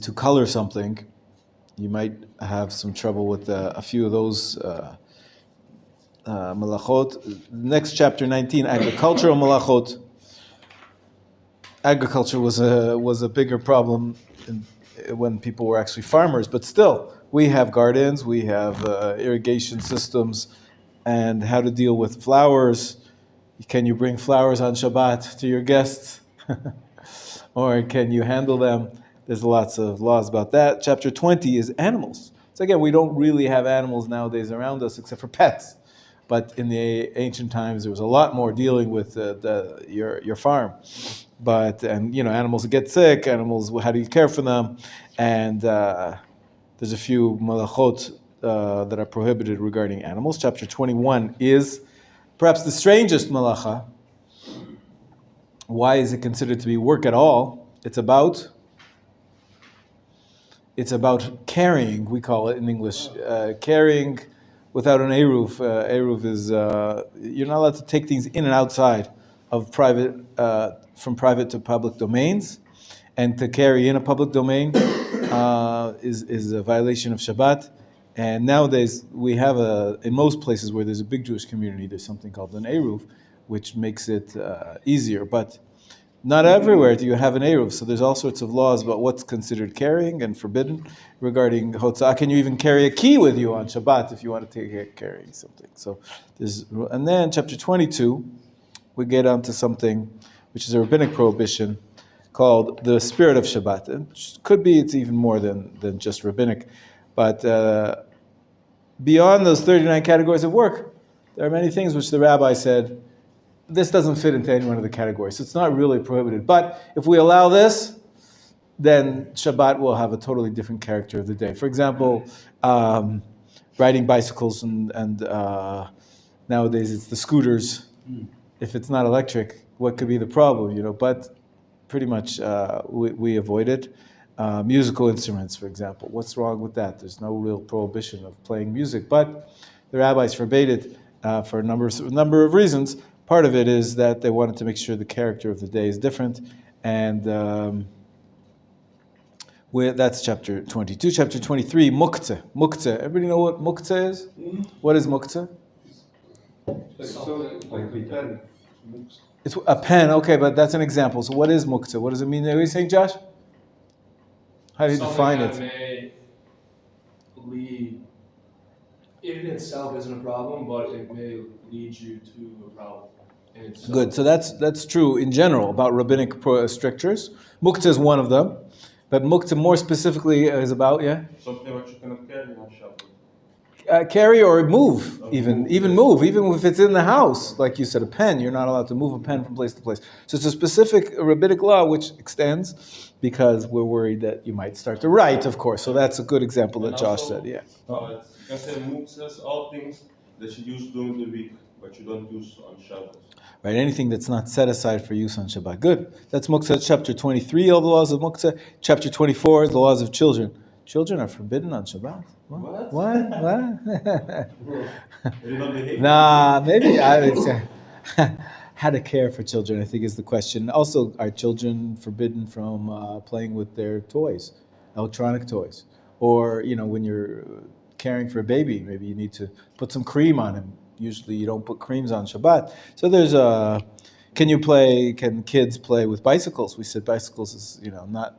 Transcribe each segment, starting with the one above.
to color something, you might have some trouble with a few of those malachot. Next, chapter 19, agricultural malachot. Agriculture was a bigger problem when people were actually farmers, but still, we have gardens, we have irrigation systems, and how to deal with flowers. Can you bring flowers on Shabbat to your guests? Or can you handle them? There's lots of laws about that. Chapter 20 is animals. So again, we don't really have animals nowadays around us except for pets. But in the ancient times, there was a lot more dealing with your farm. And animals get sick. Animals, how do you care for them? And there's a few malachot that are prohibited regarding animals. Chapter 21 is perhaps the strangest malacha. Why is it considered to be work at all? It's about carrying, we call it in English, carrying without an eruv. Eruv is, you're not allowed to take things in and outside of private, from private to public domains. And to carry in a public domain is a violation of Shabbat. And nowadays, we have in most places where there's a big Jewish community, there's something called an eruv, which makes it easier. But not everywhere do you have an eruv, so there's all sorts of laws about what's considered carrying and forbidden regarding hotzah. Can you even carry a key with you on Shabbat if you want to carry something? And then chapter 22, we get onto something which is a rabbinic prohibition called the spirit of Shabbat. It could be it's even more than just rabbinic, but beyond those 39 categories of work, there are many things which the rabbi said, this doesn't fit into any one of the categories. So it's not really prohibited. But if we allow this, then Shabbat will have a totally different character of the day. For example, riding bicycles and nowadays it's the scooters. If it's not electric, what could be the problem? But pretty much we avoid it. Musical instruments, for example. What's wrong with that? There's no real prohibition of playing music, but the rabbis forbade it for a number of reasons. Part of it is that they wanted to make sure the character of the day is different, and that's chapter 22. Chapter 23, muktzeh. Muktzeh. Everybody know what muktzeh is? Mm-hmm. What is muktzeh? It's a pen, okay, but that's an example. So what is muktzeh? What does it mean? Are you saying, Josh? How do you define it? It in itself isn't a problem, but it may lead you to a problem. Good. So that's true in general about rabbinic strictures. Muktzeh is one of them, but muktzeh more specifically is about something that you cannot carry on Shabbat. Carry or move, even if it's in the house, like you said, a pen. You're not allowed to move a pen from place to place. So it's a specific rabbinic law which extends because we're worried that you might start to write, of course. So that's a good example that Josh said. Yeah. You can say muktzeh, all things that you use during the week, but you don't use on Shabbat. Right, anything that's not set aside for use on Shabbat. Good. That's muktzeh. Chapter 23, all the laws of muktzeh. Chapter 24 is the laws of children. Children are forbidden on Shabbat. What? Nah, maybe I would say how to care for children, I think, is the question. Also, are children forbidden from playing with their toys, electronic toys? Or, when you're caring for a baby, maybe you need to put some cream on him. Usually you don't put creams on Shabbat. So there's can kids play with bicycles? We said bicycles is, not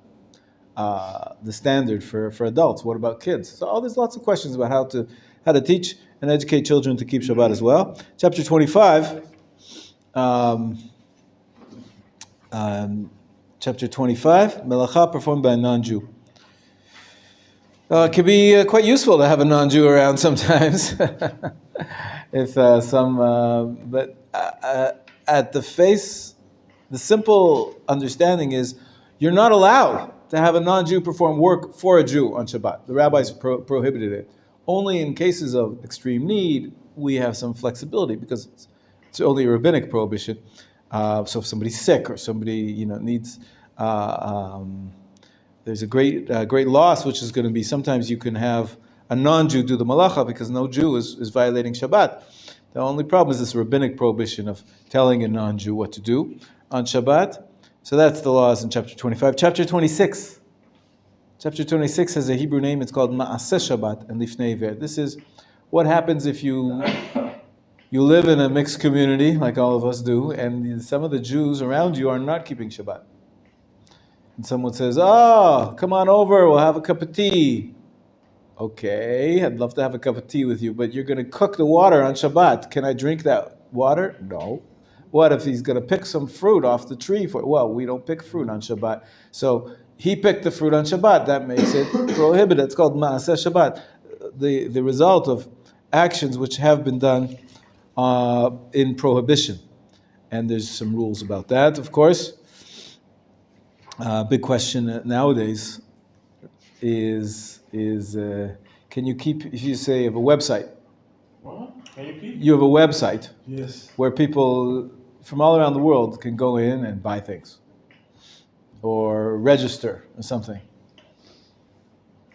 the standard for adults. What about kids? So there's lots of questions about how to teach and educate children to keep Shabbat as well. Chapter 25, melacha performed by a non-Jew. It can be quite useful to have a non-Jew around sometimes. If but at the simple understanding is you're not allowed to have a non-Jew perform work for a Jew on Shabbat. The rabbis prohibited it. Only in cases of extreme need, we have some flexibility because it's only a rabbinic prohibition. So if somebody's sick or somebody needs, there's a great loss, which is going to be sometimes you can have a non-Jew do the malacha because no Jew is violating Shabbat. The only problem is this rabbinic prohibition of telling a non-Jew what to do on Shabbat. So that's the laws in chapter 25. Chapter 26. Chapter 26 has a Hebrew name. It's called Ma'aseh Shabbat and Lifnei Ver. This is what happens if you live in a mixed community, like all of us do, and some of the Jews around you are not keeping Shabbat. And someone says, "Oh, come on over, we'll have a cup of tea." Okay, I'd love to have a cup of tea with you, but you're going to cook the water on Shabbat. Can I drink that water? No. What if he's going to pick some fruit off the tree for? Well, we don't pick fruit on Shabbat. So he picked the fruit on Shabbat. That makes it prohibited. It's called Ma'aseh Shabbat. The result of actions which have been done in prohibition. And there's some rules about that, of course. Big question nowadays is can you keep, if you say you have a website, What? Can you keep? you have a website Yes. where people from all around the world can go in and buy things or register or something.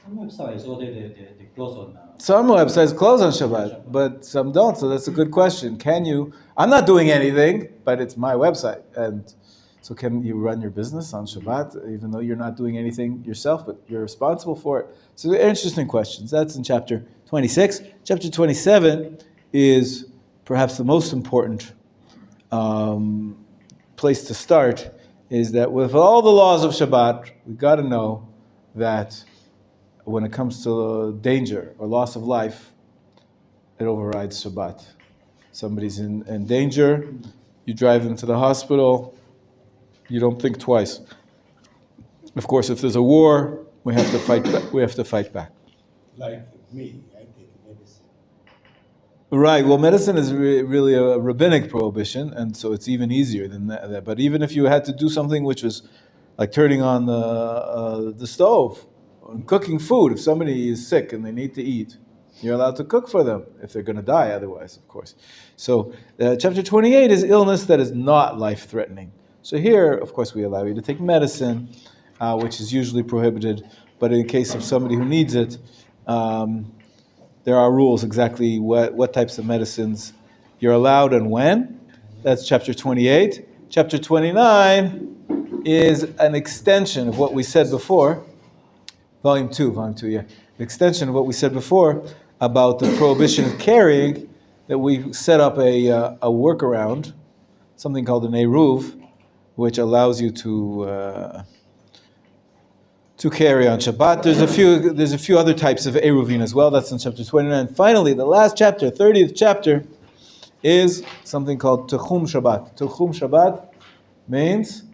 Some websites, so they close on. Some websites close on Shabbat, but some don't. So that's a good question. Can you? I'm not doing anything, but it's my website, and so can you run your business on Shabbat, even though you're not doing anything yourself, but you're responsible for it? So they're interesting questions. That's in chapter 26. Chapter 27 is perhaps the most important place to start. Is that with all the laws of Shabbat, we've got to know that when it comes to danger or loss of life, it overrides Shabbat. Somebody's in danger, you drive them to the hospital, you don't think twice. Of course, if there's a war, we have to fight back. We have to fight back. Like me, I take medicine. Right. Well, medicine is really a rabbinic prohibition, and so it's even easier than that. But even if you had to do something which was like turning on the stove, cooking food, if somebody is sick and they need to eat, you're allowed to cook for them if they're going to die otherwise, of course. So chapter 28 is illness that is not life-threatening. So here, of course, we allow you to take medicine, which is usually prohibited, but in case of somebody who needs it, there are rules exactly what types of medicines you're allowed and when. That's chapter 28. Chapter 29 is an extension of what we said before. Volume 2, yeah. The extension of what we said before about the prohibition of carrying, that we set up a workaround, something called an eruv, which allows you to carry on Shabbat. There's a few other types of eruvin as well. That's in chapter 29. Finally, the last chapter, 30th chapter, is something called Techum Shabbat. Techum Shabbat means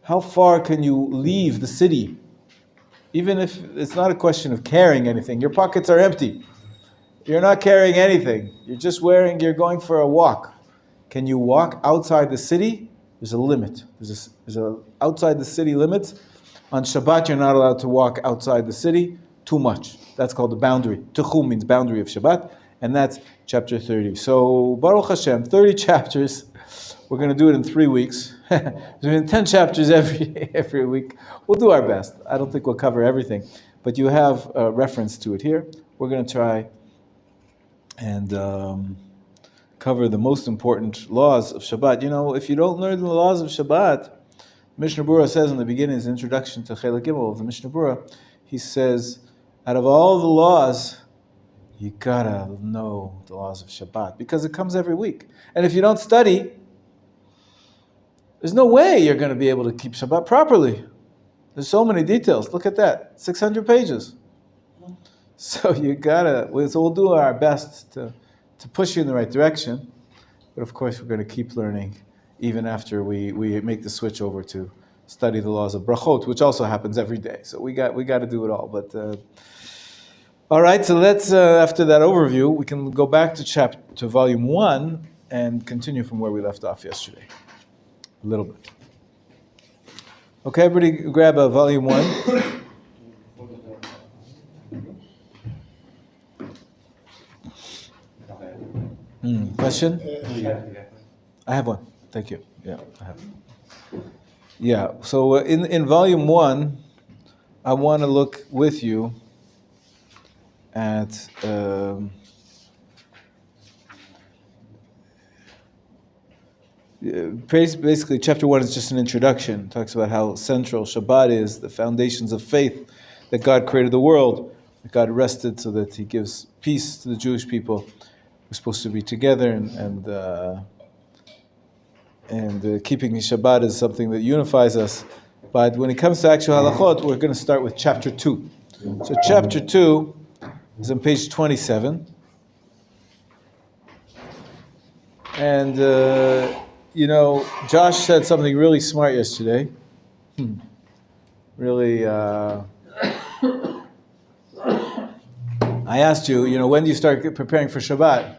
how far can you leave the city? Even if it's not a question of carrying anything, your pockets are empty. You're not carrying anything. You're going for a walk. Can you walk outside the city? There's a limit. There's a outside the city limit. On Shabbat, you're not allowed to walk outside the city too much. That's called the boundary. Techum means boundary of Shabbat, and that's chapter 30. So, Baruch Hashem, 30 chapters. We're going to do it in 3 weeks. Doing 10 chapters every week. We'll do our best. I don't think we'll cover everything, but you have a reference to it here. We're going to try and cover the most important laws of Shabbat. You know, if you don't learn the laws of Shabbat, Mishnah Berurah says in the beginning, his introduction to Chelek Gimel of the Mishnah Berurah, he says, out of all the laws, you gotta know the laws of Shabbat because it comes every week. And if you don't study, there's no way you're going to be able to keep Shabbat properly. There's so many details. Look at that, 600 pages. So we'll do our best to push you in the right direction. But of course, we're going to keep learning even after we make the switch over to study the laws of brachot, which also happens every day. So we got to do it all. But all right, so let's after that overview, we can go back to volume 1 and continue from where we left off yesterday. A little bit. Okay, everybody grab volume 1. Question? I have one. Thank you. Yeah, I have. Yeah, so in volume 1, I want to look with you at basically chapter 1 is just an introduction. It talks about how central Shabbat is, the foundations of faith, that God created the world, that God rested so that He gives peace to the Jewish people. We're supposed to be together, and keeping Shabbat is something that unifies us. But when it comes to actual halachot, we're going to start with chapter 2. So chapter 2 is on page 27. And, Josh said something really smart yesterday. Really, I asked you, when do you start preparing for Shabbat?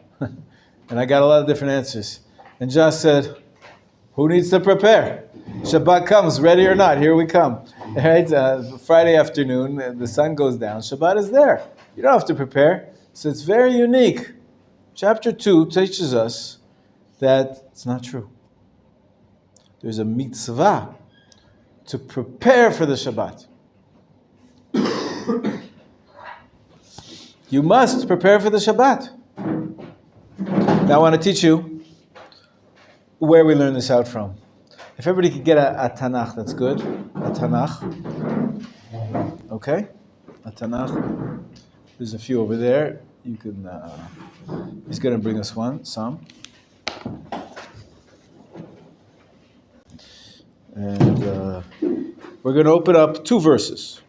And I got a lot of different answers. And Josh said, who needs to prepare? Shabbat comes, ready or not, here we come. Right? Friday afternoon, the sun goes down, Shabbat is there. You don't have to prepare. So it's very unique. Chapter 2 teaches us that it's not true. There's a mitzvah to prepare for the Shabbat. You must prepare for the Shabbat. Now I want to teach you where we learn this out from. If everybody could get a Tanakh, that's good. A Tanakh. Okay? A Tanakh. There's a few over there. You can. He's going to bring us some. And we're going to open up 2 verses.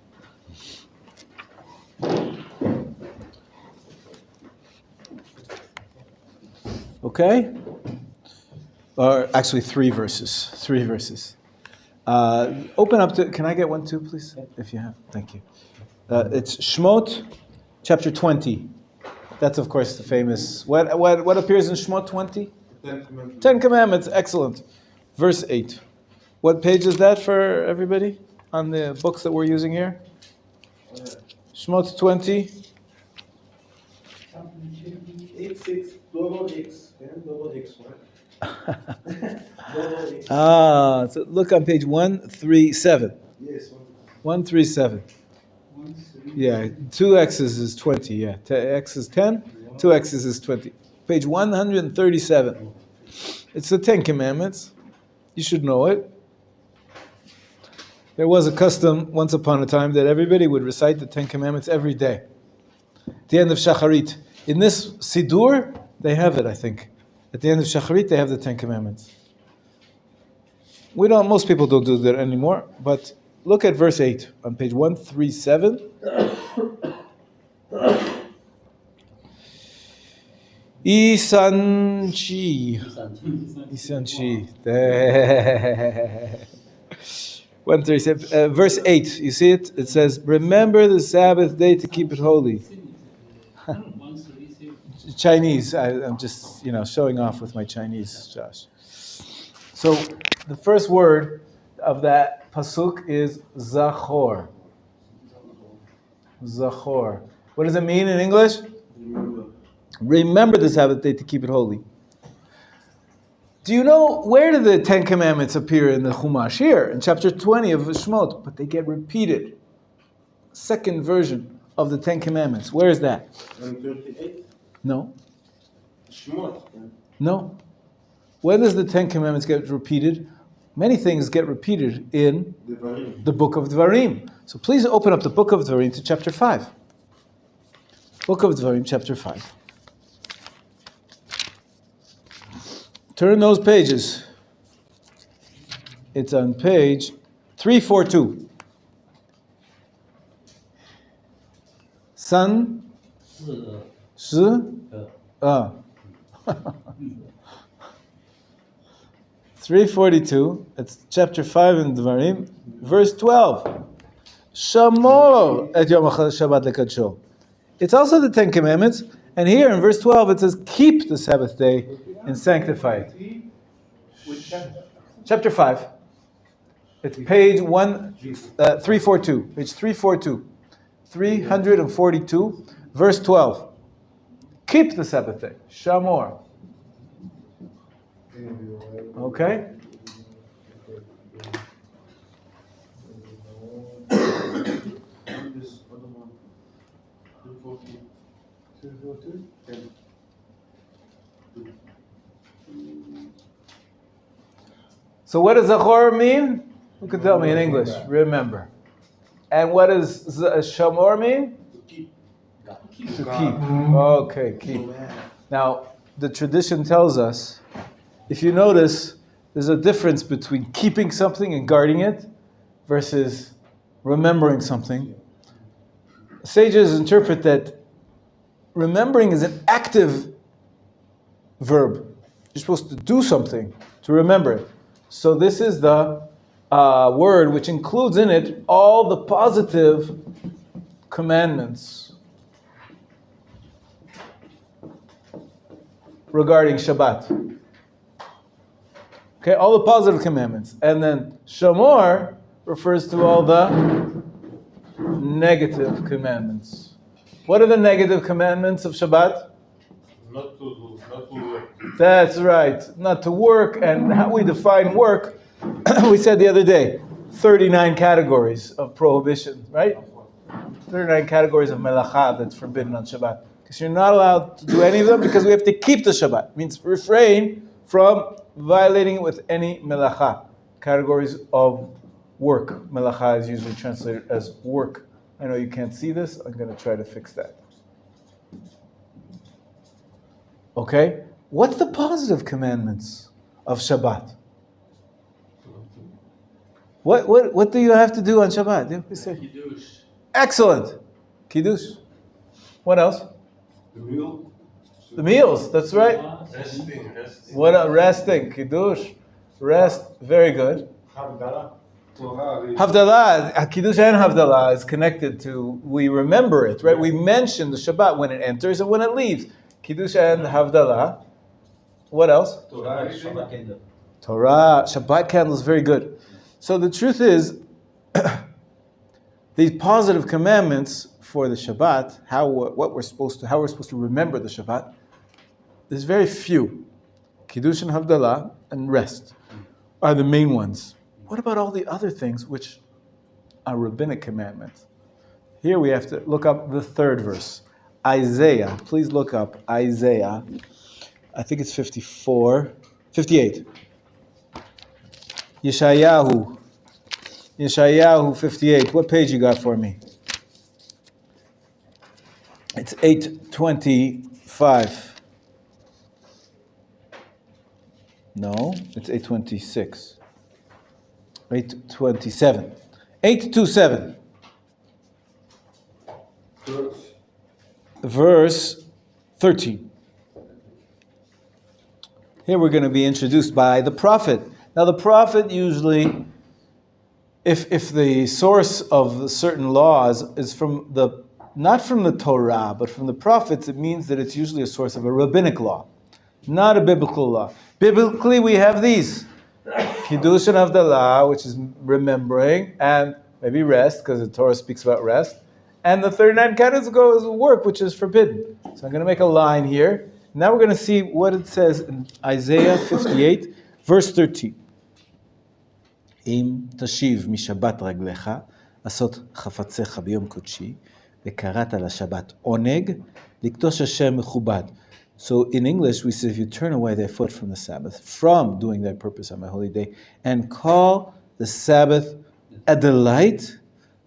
Okay? Or actually 3 verses. 3 verses. Open up to, can I get 1 too, please? If you have. Thank you. It's Shmot, chapter 20. That's, of course, the famous, what appears in Shmot 20? 10 Commandments. 10 Commandments, excellent. Verse 8. What page is that for everybody on the books that we're using here? Shmot 20. 86 double X and double X, right? So look on page 137. Yes, 137. Yeah, 2 X's is 20, yeah. X is 10, 2 X's is 20. Page 137. It's the 10 Commandments. You should know it. There was a custom once upon a time that everybody would recite the 10 Commandments every day. At the end of Shacharit. In this Sidur, they have it, I think. At the end of Shacharit, they have the 10 Commandments. Most people don't do that anymore, but look at verse 8 on page 137. Isanchi. 137. Verse 8, you see it? It says, remember the Sabbath day to keep it holy. Chinese. I'm just, showing off with my Chinese, Josh. So the first word of that pasuk is zachor. Zachor. What does it mean in English? Remember the Sabbath day to keep it holy. Do you know where do the 10 Commandments appear in the Chumash? Here, in chapter 20 of Shemot. But they get repeated. Second version of the 10 Commandments. Where is that? 38. No. Shmot. No. When does the 10 Commandments get repeated? Many things get repeated in the book of Dvarim. So please open up the book of Dvarim to chapter 5. Book of Dvarim, chapter 5. Turn those pages. It's on page 342. San, Shi, 342. It's chapter 5 in Dvarim, verse 12. Shamor et Yom Shabbat lekadsho. It's also the 10 Commandments, and here in verse 12 it says, keep the Sabbath day and sanctify it. Chapter 5. It's page 342. Page 342. 342, verse 12. Keep the Sabbath day. Shamor. Okay? So what does Zachor mean? Who can tell me in English? Remember. And what does shamor mean? To keep. To keep. Okay, keep. Now, the tradition tells us, if you notice, there's a difference between keeping something and guarding it versus remembering something. Sages interpret that remembering is an active verb. You're supposed to do something to remember it. So this is the word which includes in it all the positive commandments regarding Shabbat. Okay, all the positive commandments. And then Shamor refers to all the negative commandments. What are the negative commandments of Shabbat? Not to work. That's right, not to work. And how we define work, we said the other day, 39 categories of prohibition, right? 39 categories of melacha that's forbidden on Shabbat. Because you're not allowed to do any of them because we have to keep the Shabbat. It means refrain from violating it with any melacha. Categories of work. Melacha is usually translated as work. I know you can't see this. I'm going to try to fix that. Okay? What's the positive commandments of Shabbat? What do you have to do on Shabbat? Kiddush. Excellent. Kiddush. What else? The meal. The meals. That's right. Resting. What resting? Kiddush. Rest. Very good. Havdalah. Havdalah. Kiddush and Havdalah is connected to, we remember it, right? We mention the Shabbat when it enters and when it leaves. Kiddush and Havdalah. What else? Shabbat candle. Torah. Shabbat candle is very good. So the truth is, these positive commandments for the Shabbat, how we're supposed to remember the Shabbat, there's very few. Kiddush and Havdalah and rest are the main ones. What about all the other things which are rabbinic commandments? Here we have to look up the third verse. Isaiah. Please look up Isaiah. I think it's 58. Yeshayahu 58. What page you got for me? It's 825. No, it's 826. 827. 827. Verse 13. Here we're going to be introduced by the prophet. Now the prophet usually, if the source of certain laws is not from the Torah, but from the prophets, it means that it's usually a source of a rabbinic law, not a biblical law. Biblically, we have these. Kiddush and Havdalah, which is remembering, and maybe rest, because the Torah speaks about rest. And the 39 categories go is work, which is forbidden. So I'm going to make a line here. Now we're going to see what it says in Isaiah 58, verse 13. אם תשיב משבת רגליך, לעשות חפציך ביום קודשי, וקראת לשבת עונג, לקדוש השם מכובד. So in English we say, if you turn away thy foot from the Sabbath, from doing thy purpose on my holy day, and call the Sabbath a delight,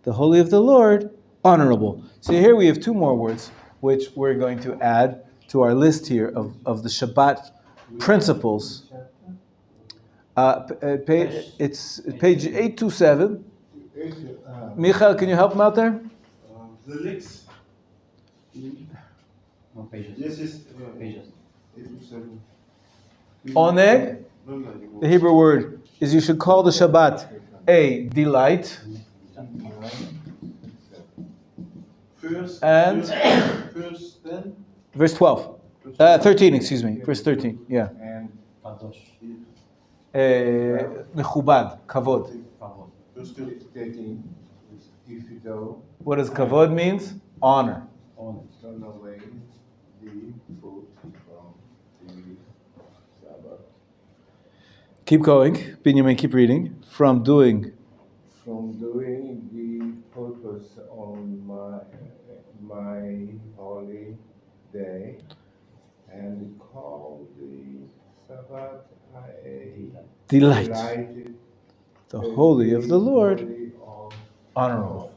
the holy of the Lord, honorable. So here we have two more words, which we're going to add to our list here of the Shabbat principles. It's page 827. Michael, can you help him out there? The legs. No pages. This is Pages. 827. Oneg, the Hebrew word, is you should call the Shabbat a delight. First, And then verse 12. 13, excuse me. Verse 13, yeah. and Kadosh. Mechubad, kavod. Kavod. verse 13. If you don't What does kavod means? Honor. Honor. turn away the foot from the Sabbath, Keep going. Binyamin, keep reading. From doing. from doing the purpose on my holy day, and call the Sabbath a Delight. delighted, The holy of the Lord. holy of Honorable.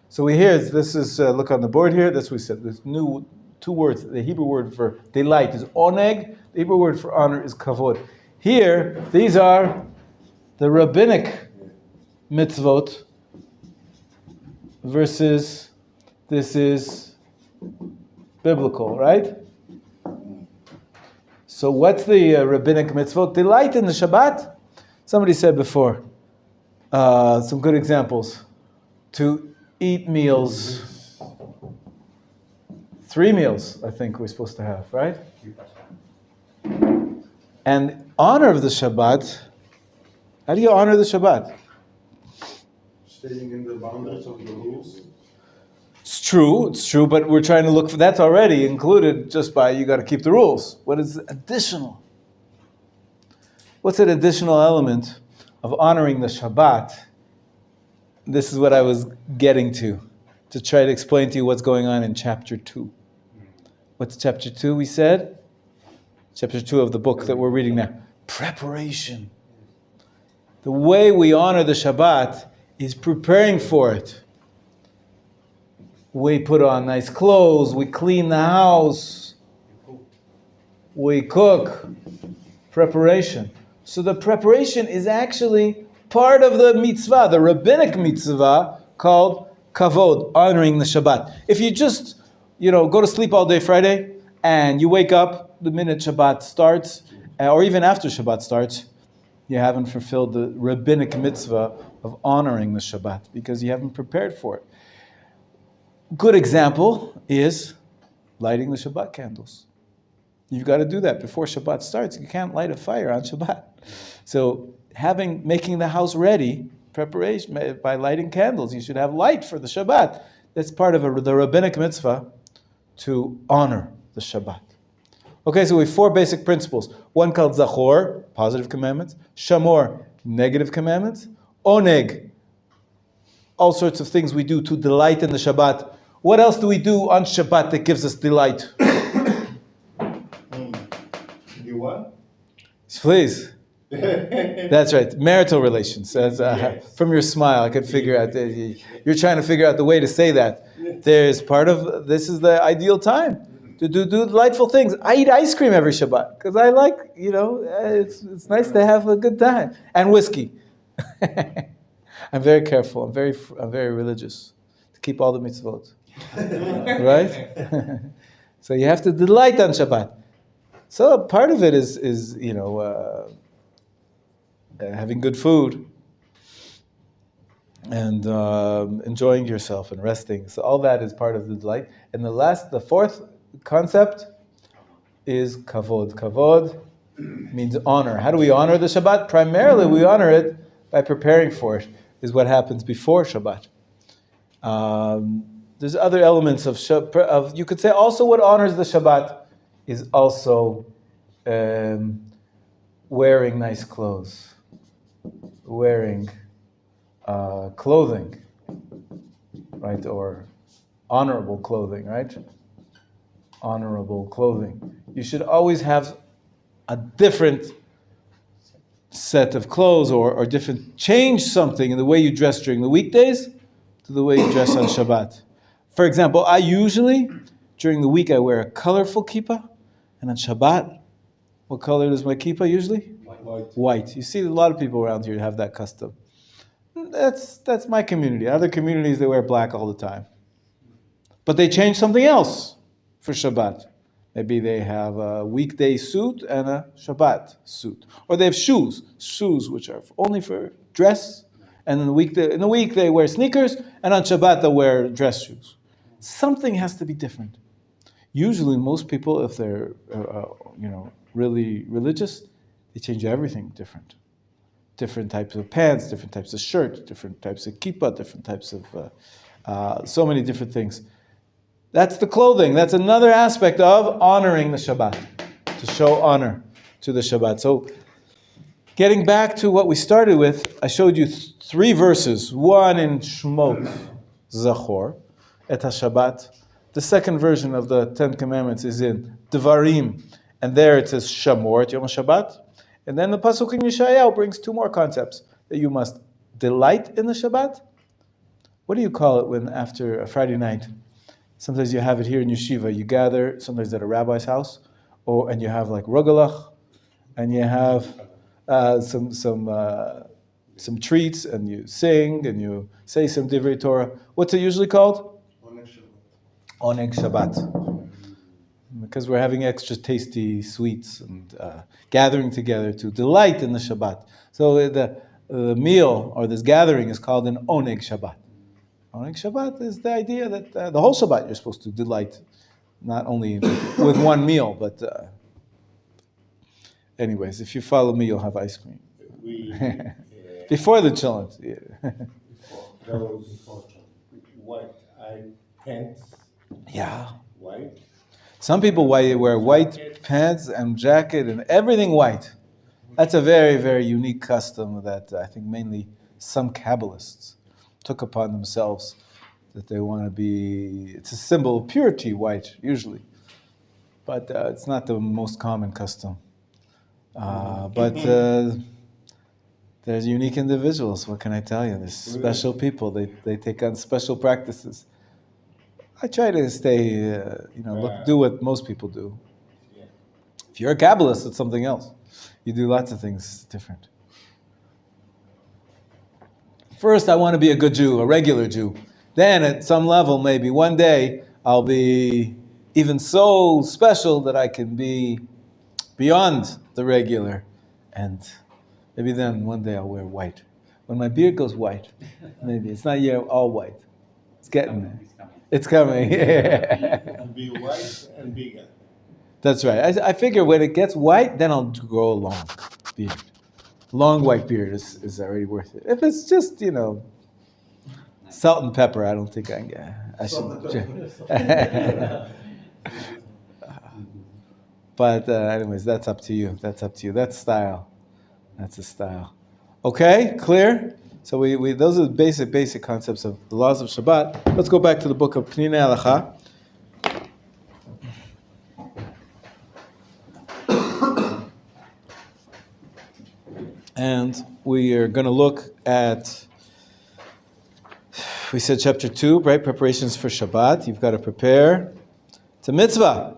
So we hear this is look on the board here. That's what we said. There's new two words. The Hebrew word for delight is oneg. The Hebrew word for honor is kavod. Here, these are the rabbinic mitzvot versus this is biblical, right? So what's the rabbinic mitzvot? Delight in the Shabbat. Somebody said before, some good examples. To eat meals, 3 meals, I think we're supposed to have, right? And honor of the Shabbat. How do you honor the Shabbat? Staying in the boundaries of the rules. It's true, but we're trying to look for that's already included just by you got to keep the rules. What is additional? What's an additional element of honoring the Shabbat? This is what I was getting to try to explain to you what's going on in chapter 2. What's chapter 2, we said? Chapter 2 of the book that we're reading now. Preparation. The way we honor the Shabbat is preparing for it. We put on nice clothes, we clean the house, we cook. Preparation. So the preparation is actually part of the mitzvah, the rabbinic mitzvah called kavod, honoring the Shabbat. If you just, go to sleep all day Friday and you wake up the minute Shabbat starts, or even after Shabbat starts, you haven't fulfilled the rabbinic mitzvah of honoring the Shabbat because you haven't prepared for it. Good example is lighting the Shabbat candles. You've got to do that before Shabbat starts. You can't light a fire on Shabbat. So making the house ready, preparation by lighting candles. You should have light for the Shabbat. That's part of the rabbinic mitzvah to honor the Shabbat. Okay, so we have 4 basic principles. One called Zachor, positive commandments. Shamor, negative commandments. Oneg, all sorts of things we do to delight in the Shabbat. What else do we do on Shabbat that gives us delight? You what? Please. That's right. Marital relations. From your smile, I could figure out that you're trying to figure out the way to say that. There's this is the ideal time to do delightful things. I eat ice cream every Shabbat because I like, it's nice to have a good time. And whiskey. I'm very careful. I'm very religious to keep all the mitzvot. Right? So you have to delight on Shabbat. So part of it is having good food and enjoying yourself and resting. So all that is part of the delight. And the 4th concept is kavod. Kavod means honor. How do we honor the Shabbat? Primarily, we honor it by preparing for it. Is what happens before Shabbat. There's other elements of you could say also what honors the Shabbat is also wearing nice clothes, wearing clothing, right? Or honorable clothing, right? Honorable clothing. You should always have a different set of clothes or change something in the way you dress during the weekdays to the way you dress on Shabbat. For example, I usually, during the week, I wear a colorful kippah, and on Shabbat, what color is my kippah usually? White. You see a lot of people around here who have that custom. That's my community. Other communities, they wear black all the time. But they change something else for Shabbat. Maybe they have a weekday suit and a Shabbat suit. Or they have shoes which are only for dress, and in the week they wear sneakers, and on Shabbat they wear dress shoes. Something has to be different. Usually most people, if they're really religious, they change everything different. Different types of pants, different types of shirts, different types of kippah, different types of so many different things. That's the clothing. That's another aspect of honoring the Shabbat, to show honor to the Shabbat. So, getting back to what we started with, I showed you 3 verses. One in Shmot, Zachor, et HaShabbat. The second version of the 10 Commandments is in Devarim, and there it says Shamor et Yom HaShabbat. And then the Pasuk in Yeshayahu brings 2 more concepts, that you must delight in the Shabbat, what do you call it when after a Friday night? Sometimes you have it here in yeshiva. You gather sometimes at a rabbi's house, and you have like rugelach, and you have some treats, and you sing and you say some divrei Torah. What's it usually called? Oneg Shabbat. Because we're having extra tasty sweets and gathering together to delight in the Shabbat. So the meal or this gathering is called an Oneg Shabbat. Oneg Shabbat is the idea that the whole Shabbat you're supposed to delight, not only with one meal, but anyways, if you follow me, you'll have ice cream. Before the challenge. Yeah. Before white pants. Yeah. White. Some people wear white pants and jacket and everything white. That's a very, very unique custom that I think mainly some Kabbalists took upon themselves, that they want to be, it's a symbol of purity, white, usually. But it's not the most common custom. But there's unique individuals, what can I tell you? There's special people, they take on special practices. I try to stay, do what most people do. Yeah. If you're a Kabbalist, it's something else. You do lots of things different. First, I want to be a good Jew, a regular Jew. Then, at some level, maybe one day, I'll be even so special that I can be beyond the regular. And maybe then, one day, I'll wear white. When my beard goes white, maybe. It's not yet all white. It's getting there. It's coming. And be white and bigger. That's right. I figure when it gets white, then I'll grow a long beard. Long white beard is already worth it. If it's just, salt and pepper, I don't think I should. But anyways, that's up to you. That's style. That's a style. Okay, clear? So we those are the basic concepts of the laws of Shabbat. Let's go back to the book of Pnei Halacha. And we are going to look at, we said chapter 2, right? Preparations for Shabbat. You've got to prepare. It's a mitzvah.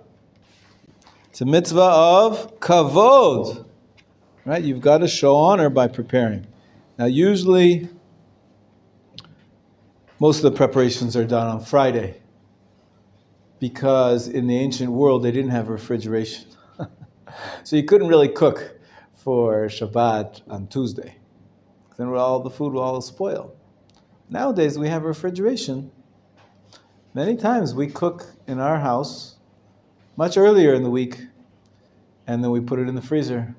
It's a mitzvah of kavod. Right? You've got to show honor by preparing. Now, usually, most of the preparations are done on Friday because in the ancient world, they didn't have refrigeration. So you couldn't really cook for Shabbat on Tuesday. Then all the food will all spoil. Nowadays, we have refrigeration. Many times we cook in our house much earlier in the week, and then we put it in the freezer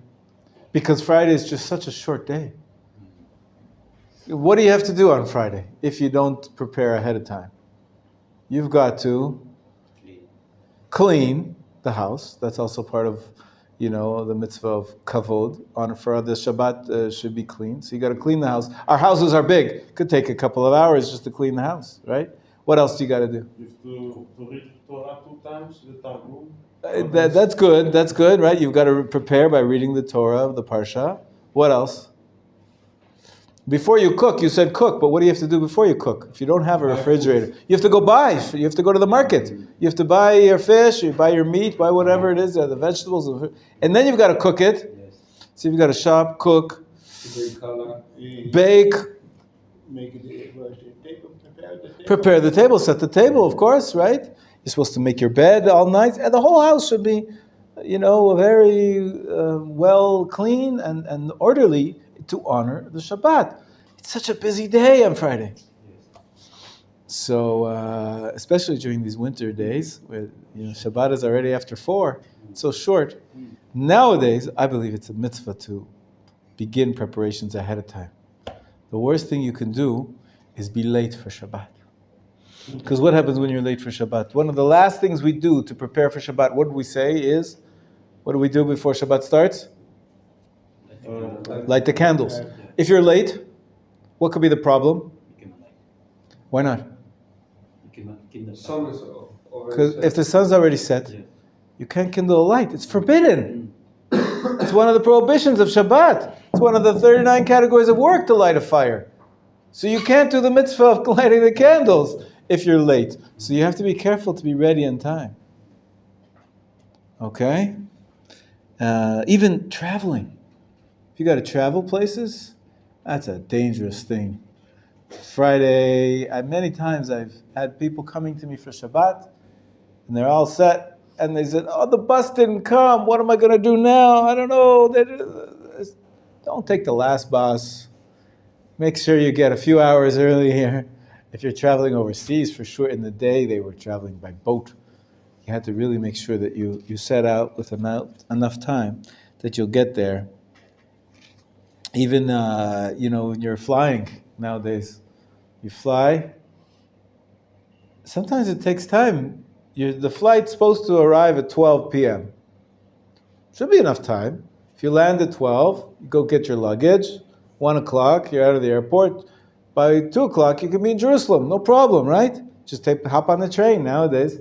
because Friday is just such a short day. What do you have to do on Friday if you don't prepare ahead of time? You've got to clean the house. That's also part of, the mitzvah of kavod. For the Shabbat should be clean. So you got to clean the house. Our houses are big. It could take a couple of hours just to clean the house, right? What else do you got to do? You have to read Torah 2 times, the Talmud. That's good, right? You've got to prepare by reading the Torah of the Parsha. What else? Before you cook, you said cook, but what do you have to do before you cook? If you don't have a refrigerator, you have to go buy. You have to go to the market. You have to buy your fish, you buy your meat, buy whatever it is, the vegetables, and then you've got to cook it. So you've got to shop, cook, bake, Make it prepare the table, set the table, of course, right? You're supposed to make your bed all night, and the whole house should be, very well clean and orderly to honor the Shabbat. It's such a busy day on Friday. So, especially during these winter days, where Shabbat is already after 4, it's so short. Nowadays, I believe it's a mitzvah to begin preparations ahead of time. The worst thing you can do is be late for Shabbat. Because what happens when you're late for Shabbat? One of the last things we do to prepare for Shabbat, what do we say is, what do we do before Shabbat starts? Light the candles. If you're late, what could be the problem? Why not? Sun is Because if the sun's already set, you can't kindle a light. It's forbidden. It's one of the prohibitions of Shabbat. It's one of the 39 categories of work to light a fire. So you can't do the mitzvah of lighting the candles if you're late. So you have to be careful to be ready in time. Okay? Even traveling. If you got to travel places, that's a dangerous thing. Friday, many times I've had people coming to me for Shabbat, and they're all set, and they said, "Oh, the bus didn't come. What am I going to do now? I don't know." Don't take the last bus. Make sure you get a few hours earlier. If you're traveling overseas, for sure, in the day they were traveling by boat. You had to really make sure that you set out with enough time that you'll get there. Even, when you're flying nowadays, you fly. Sometimes it takes time. The flight's supposed to arrive at 12 p.m. Should be enough time. If you land at 12, you go get your luggage. 1 o'clock, you're out of the airport. By 2 o'clock, you can be in Jerusalem. No problem, right? Just hop on the train nowadays.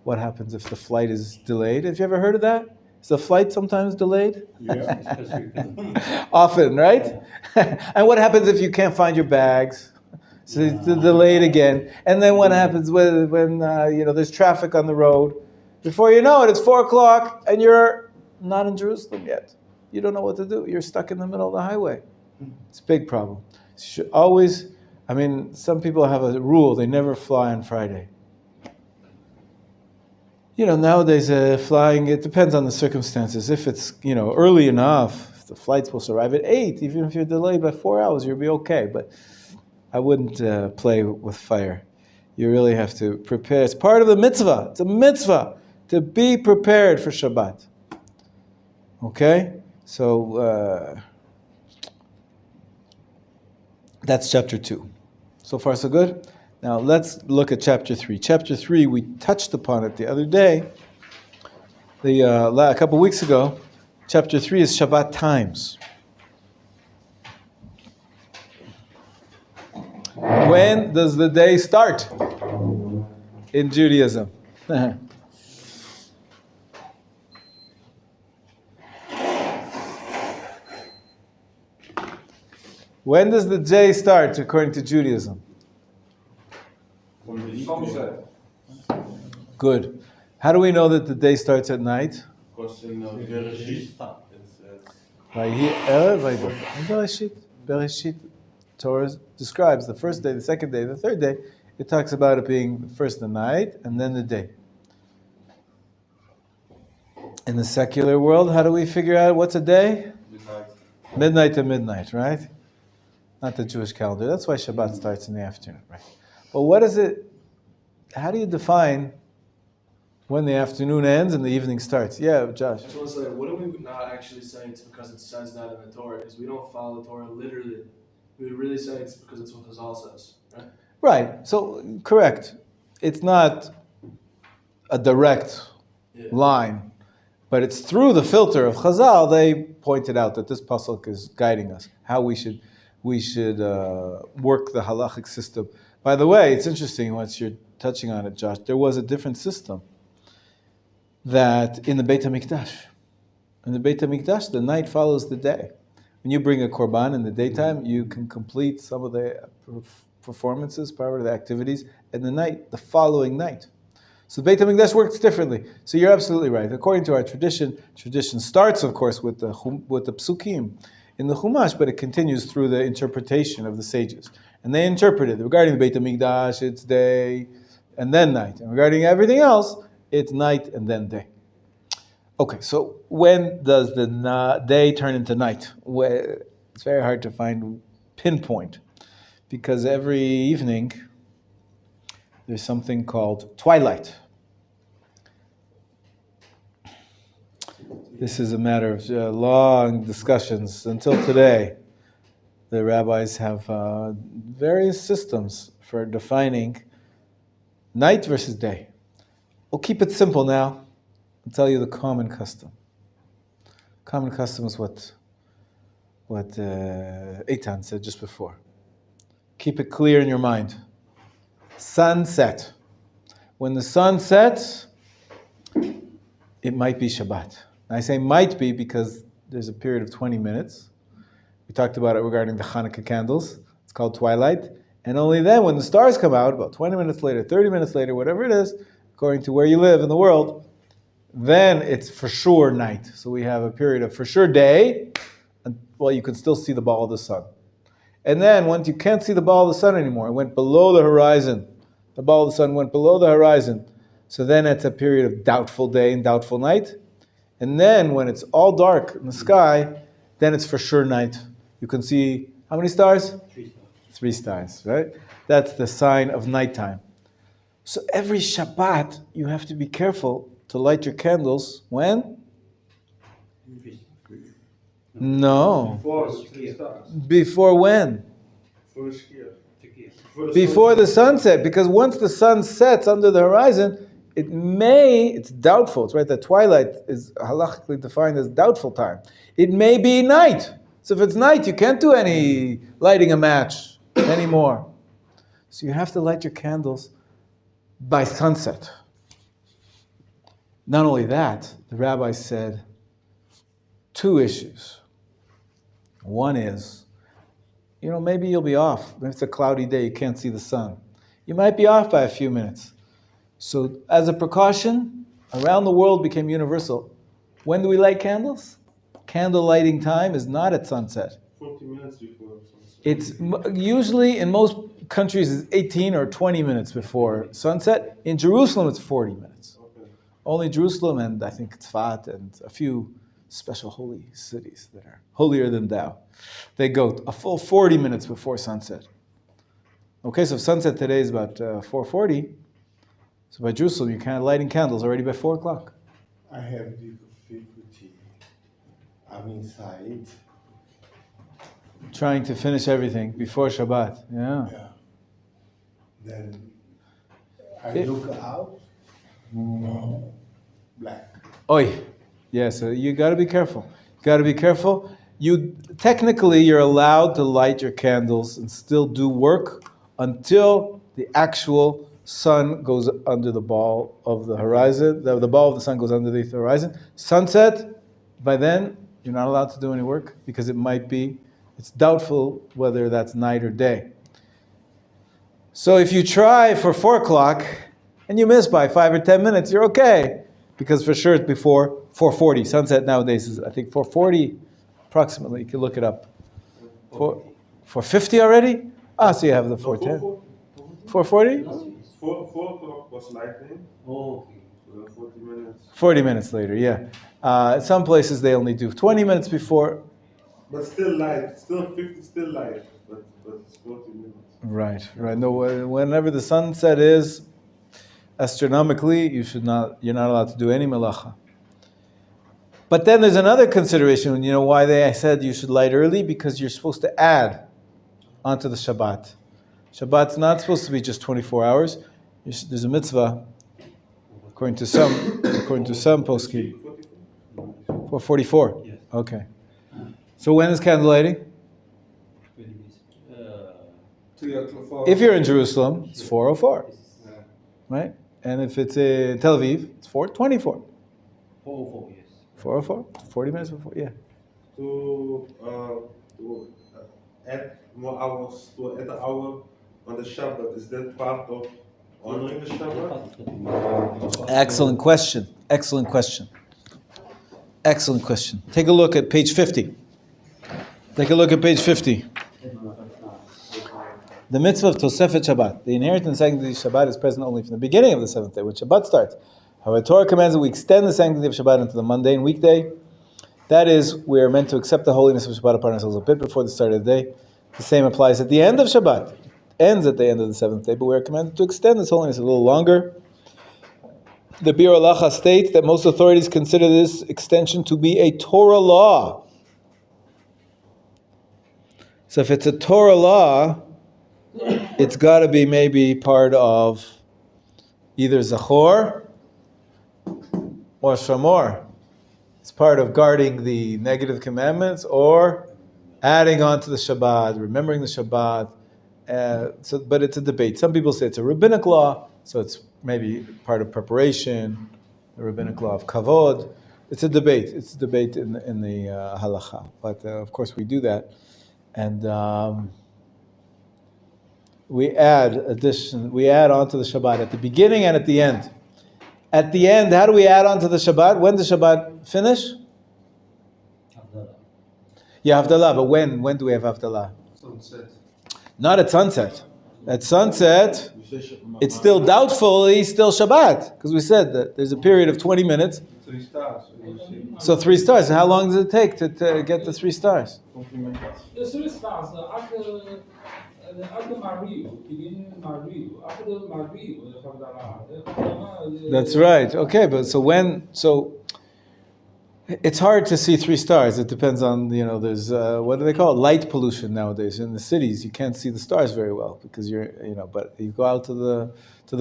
What happens if the flight is delayed? Have you ever heard of that? Is the flight sometimes delayed? Yeah. Often, right? And what happens if you can't find your bags? So it's delayed again. And then what happens when there's traffic on the road? Before you know it, it's 4 o'clock and you're not in Jerusalem yet. You don't know what to do. You're stuck in the middle of the highway. It's a big problem. You should always, some people have a rule, they never fly on Friday. Nowadays flying, it depends on the circumstances. If it's, early enough, if the flight's supposed to arrive at 8, even if you're delayed by 4 hours, you'll be okay. But I wouldn't play with fire. You really have to prepare. It's part of the mitzvah. It's a mitzvah to be prepared for Shabbat. Okay? So that's chapter 2. So far, so good? Now let's look at chapter 3. Chapter 3, we touched upon it the other day. A couple weeks ago. Chapter 3 is Shabbat times. When does the day start in Judaism? When does the day start according to Judaism? From the Sunset. Good. How do we know that the day starts at night? Because in Bereshit, Bereshit, Torah describes the first day, the second day, the third day. It talks about it being first the night and then the day. In the secular world, how do we figure out what's a day? Midnight to midnight, right? Not the Jewish calendar. That's why Shabbat starts in the afternoon, right? But what is it? How do you define when the afternoon ends and the evening starts? Yeah, Josh. I just want to say, what are we not actually saying it's because it says that in the Torah? Because we don't follow the Torah literally. We would really say it's because it's what Chazal says, right? Right. So, correct. It's not a direct line, but it's through the filter of Chazal. They pointed out that this pasuk is guiding us how we should work the halachic system. By the way, it's interesting once you're touching on it, Josh. There was a different system that in the Beit HaMikdash. In the Beit HaMikdash, the night follows the day. When you bring a korban in the daytime, you can complete some of the performances, part of the activities, in the following night. So Beit HaMikdash works differently. So you're absolutely right. According to our tradition starts, of course, with the psukim in the Chumash, but it continues through the interpretation of the sages. And they interpreted regarding the Beit HaMikdash, it's day and then night. And regarding everything else, it's night and then day. Okay, so when does the day turn into night? Well, it's very hard to pinpoint, because every evening there's something called twilight. This is a matter of long discussions. Until today, the rabbis have various systems for defining night versus day. We'll keep it simple now. I'll tell you the common custom. Common custom is what Eitan said just before. Keep it clear in your mind. Sunset. When the sun sets, it might be Shabbat. And I say might be because there's a period of 20 minutes. We talked about it regarding the Hanukkah candles. It's called twilight. And only then, when the stars come out, about 20 minutes later, 30 minutes later, whatever it is, according to where you live in the world, then it's for sure night. So we have a period of for sure day, and, well, you can still see the ball of the sun. And then, once you can't see the ball of the sun anymore, it went below the horizon. The ball of the sun went below the horizon. So then it's a period of doubtful day and doubtful night. And then, when it's all dark in the sky, then it's for sure night. You can see, how many stars? 3 stars. 3 stars, right? That's the sign of nighttime. So every Shabbat, you have to be careful to light your candles when? 3 stars. No. Before 3 stars. Before when? First year. Before the sunset, because once the sun sets under the horizon, it's doubtful. It's right, the twilight is halachically defined as doubtful time. It may be night. So if it's night, you can't do any lighting a match anymore. So you have to light your candles by sunset. Not only that, the rabbi said 2 issues. One is, maybe you'll be off. If it's a cloudy day, you can't see the sun. You might be off by a few minutes. So as a precaution, around the world became universal. When do we light candles? Candle lighting time is not at sunset. 40 minutes before sunset. It's usually in most countries it's 18 or 20 minutes before sunset. In Jerusalem, it's 40 minutes. Okay. Only Jerusalem and I think Tzfat and a few special holy cities that are holier than thou. They go a full 40 minutes before sunset. Okay, so if sunset today is about 4:40, so by Jerusalem you're kind of lighting candles already by 4 o'clock. I have difficulty. I'm inside. Trying to finish everything before Shabbat. Yeah. Yeah. Then I It- look out. Black. Oi. Yeah, so you got to be careful. You're allowed to light your candles and still do work until the actual sun goes under the ball of the horizon. The ball of the sun goes underneath the horizon. Sunset, by then, you're not allowed to do any work because it's doubtful whether that's night or day. So if you try for 4 o'clock and you miss by 5 or 10 minutes, you're okay. Because for sure it's before 4:40. Sunset nowadays is, I think, 4:40 approximately. You can look it up. 4:50 already? So you have the 4:10. 4:40? 4 o'clock was lighting, Oh, okay. so 40 minutes. 40 minutes later, yeah. Some places they only do 20 minutes before. But still light, still 50, still light, but it's 40 minutes. Right. No, whenever the sunset is, astronomically, you're not allowed to do any melacha. But then there's another consideration. Why I said you should light early? Because you're supposed to add onto the Shabbat. Shabbat's not supposed to be just 24 hours. There's a mitzvah, according to some poskim. 4:44. Yes. Okay. So when is candle lighting? 20 minutes. 3 o'clock. If you're in Jerusalem, it's 4:04, This is right? And if it's in Tel Aviv, it's 4:24. 404, yes. 4:04, 40 minutes before, yeah. To add more hours, to add an hour on the Shabbat, is that part of honoring the Shabbat? Excellent question. Take a look at page 50. The mitzvah of Tosefet Shabbat. The inheritance sanctity of Shabbat is present only from the beginning of the 7th day, when Shabbat starts. However, Torah commands that we extend the sanctity of Shabbat into the mundane weekday. That is, we are meant to accept the holiness of Shabbat upon ourselves a bit before the start of the day. The same applies at the end of Shabbat. It ends at the end of the 7th day, but we are commanded to extend this holiness a little longer. The Bir Halacha states that most authorities consider this extension to be a Torah law. So if it's a Torah law, it's got to be maybe part of either Zachor or Shamor. It's part of guarding the negative commandments or adding on to the Shabbat, remembering the Shabbat. But it's a debate. Some people say it's a rabbinic law, so it's maybe part of preparation, the rabbinic law of kavod. It's a debate. It's a debate in the halacha. But of course we do that. And we add onto the Shabbat at the beginning and at the end. At the end, how do we add on to the Shabbat? When does Shabbat finish? Yeah, Havdalah, but when do we have Havdalah? Sunset. Not at sunset. At sunset, it's still doubtfully still Shabbat, because we said that there's a period of 20 minutes. 3 stars. So 3 stars. How long does it take to get the 3 stars? The 3 stars after Mario, beginning Mario, after Mario, Havdalah. That's right. Okay, but so it's hard to see 3 stars. It depends on, there's what do they call it? Light pollution nowadays in the cities. You can't see the stars very well because but you go out to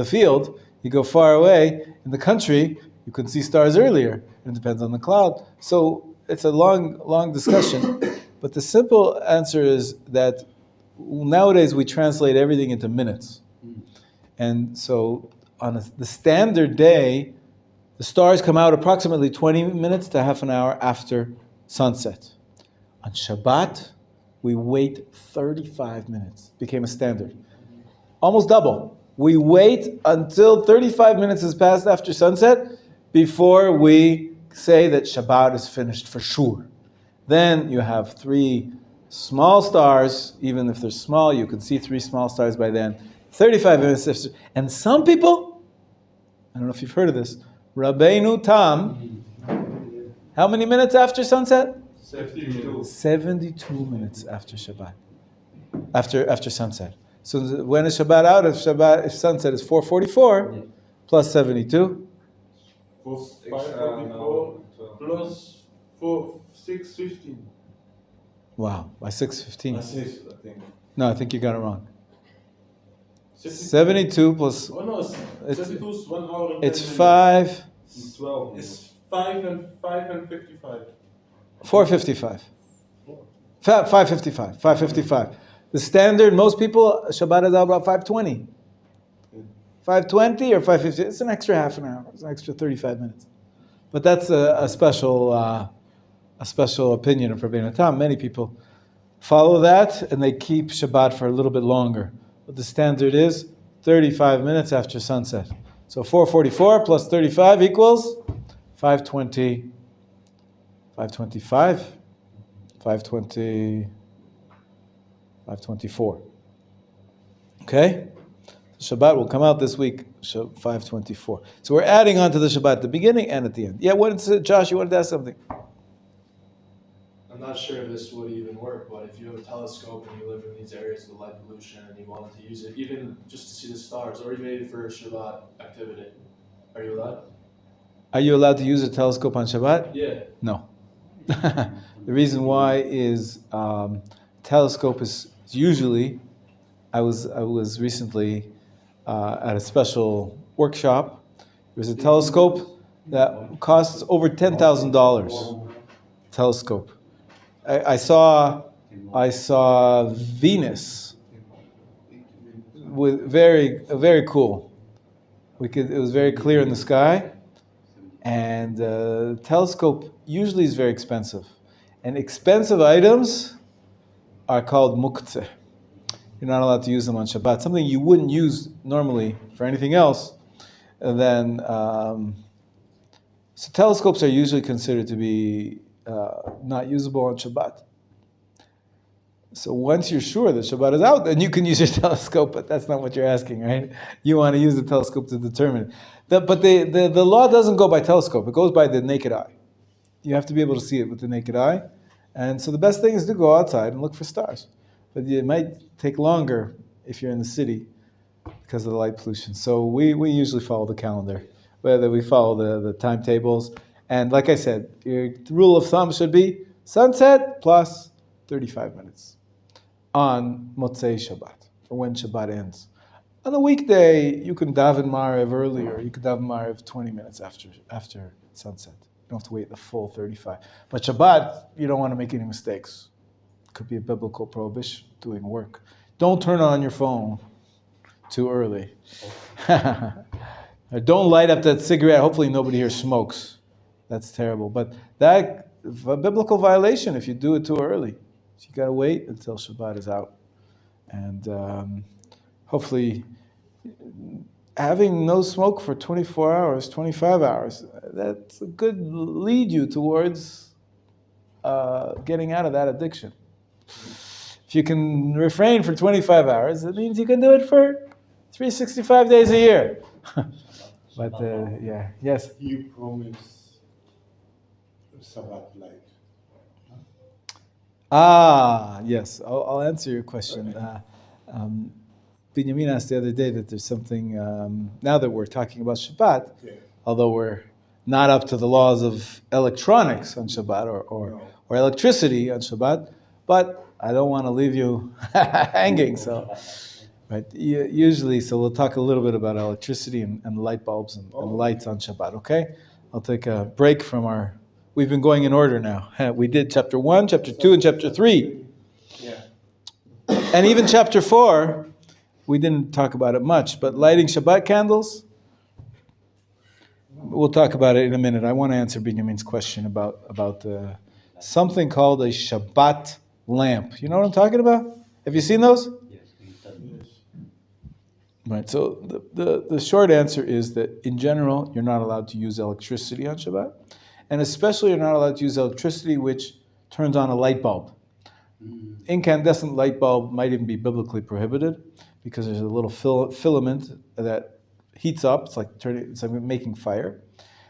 the field, you go far away in the country, you can see stars earlier. It depends on the cloud. So it's a long discussion. But the simple answer is that nowadays we translate everything into minutes. And so on the standard day, the stars come out approximately 20 minutes to half an hour after sunset. On Shabbat, we wait 35 minutes. Became a standard. Almost double. We wait until 35 minutes has passed after sunset before we say that Shabbat is finished for sure. Then you have 3 small stars. Even if they're small, you can see 3 small stars by then. 35 minutes after. And some people, I don't know if you've heard of this, Rabbeinu Tam, how many minutes after sunset? 72 minutes after Shabbat. After sunset. So when is Shabbat out? If sunset is 4:44 plus 72. 5:44 plus 6:15. Wow, by 6:15. That's it, I think. No, I think you got it wrong. 72 plus. Oh no, 72 is 1 hour and 10 It's minutes. 5. It's 12. It's 5 and 55. 4:55. 5:55. 5:55. The standard, most people, Shabbat is out about 5:20. 5:20 or 5:50. It's an extra half an hour. It's an extra 35 minutes. But that's a special opinion of Rabbeinu Tam. Many people follow that and they keep Shabbat for a little bit longer. But the standard is 35 minutes after sunset. So 4:44 plus 35 equals 5:20. 5:25. 5:20. 5:24. Okay? Shabbat will come out this week, 5:24. So we're adding on to the Shabbat at the beginning and at the end. Yeah, Josh, you wanted to ask something? I'm not sure if this would even work, but if you have a telescope and you live in these areas with light pollution and you wanted to use it, even just to see the stars, or even for Shabbat activity, are you allowed? Are you allowed to use a telescope on Shabbat? Yeah. No. The reason why is telescope is usually. I was recently at a special workshop. There's a telescope that costs over $10,000. Telescope. I saw Venus with very cool. It was very clear in the sky, and telescope usually is very expensive, and expensive items are called muktzeh. You're not allowed to use them on Shabbat. Something you wouldn't use normally for anything else. And then, so telescopes are usually considered to be not usable on Shabbat. So once you're sure that Shabbat is out, then you can use your telescope, but that's not what you're asking, right? You want to use the telescope to determine it. But the law doesn't go by telescope. It goes by the naked eye. You have to be able to see it with the naked eye. And so the best thing is to go outside and look for stars. But it might take longer if you're in the city because of the light pollution. So we usually follow the calendar, whether we follow the timetables. And like I said, your rule of thumb should be sunset plus 35 minutes on Motzei Shabbat, for when Shabbat ends. On a weekday, you can daven Maariv earlier. You can daven Maariv 20 minutes after sunset. You don't have to wait the full 35. But Shabbat, you don't want to make any mistakes. Could be a biblical prohibition doing work. Don't turn on your phone too early. Don't light up that cigarette. Hopefully nobody here smokes. That's terrible. But that's a biblical violation if you do it too early. So you got to wait until Shabbat is out. And hopefully, having no smoke for 24 hours, 25 hours, that's a good lead you towards getting out of that addiction. If you can refrain for 25 hours, it means you can do it for 365 days a year. But yes. You promise Shabbat light. Yes. I'll answer your question. Binyamin asked the other day that there's something, now that we're talking about Shabbat, although we're not up to the laws of electronics on Shabbat or electricity on Shabbat, but I don't want to leave you hanging. So, right, usually, so we'll talk a little bit about electricity and light bulbs and lights on Shabbat, okay? I'll take a break from we've been going in order now. We did chapter 1, chapter 2, and chapter 3. Yeah. And even chapter 4, we didn't talk about it much, but lighting Shabbat candles, we'll talk about it in a minute. I want to answer Binyamin's question about something called a Shabbat lamp. You know what I'm talking about? Have you seen those? Yes. Right, so the short answer is that in general, you're not allowed to use electricity on Shabbat. And especially you're not allowed to use electricity which turns on a light bulb. Incandescent light bulb might even be biblically prohibited because there's a little filament that heats up. It's like making fire.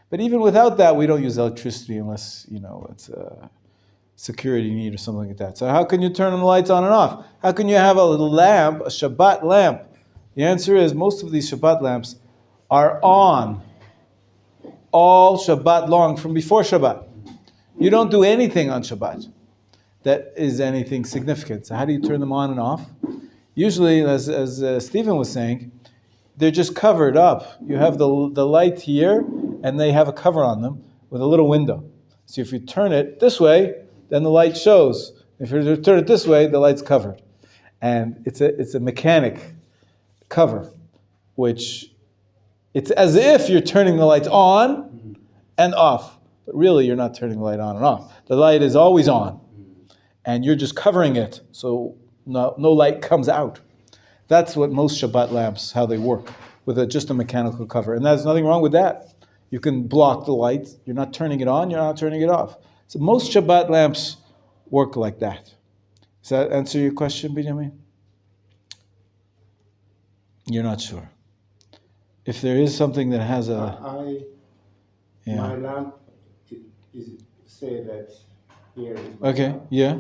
But even without that, we don't use electricity unless, it's a security need or something like that. So how can you turn the lights on and off? How can you have a lamp, a Shabbat lamp? The answer is most of these Shabbat lamps are on all Shabbat long from before Shabbat. You don't do anything on Shabbat that is anything significant. So how do you turn them on and off? Usually, as Stephen was saying, they're just covered up. You have the light here, and they have a cover on them with a little window. So if you turn it this way, then the light shows. If you turn it this way, the light's covered. And it's a mechanic cover, which it's as if you're turning the lights on and off. But really, you're not turning the light on and off. The light is always on. And you're just covering it, so no light comes out. That's what most Shabbat lamps, how they work, with just a mechanical cover. And there's nothing wrong with that. You can block the light. You're not turning it on, you're not turning it off. So most Shabbat lamps work like that. Does that answer your question, Benjamin? You're not sure. If there is something that has My lamp is say that here is okay, lamp. yeah.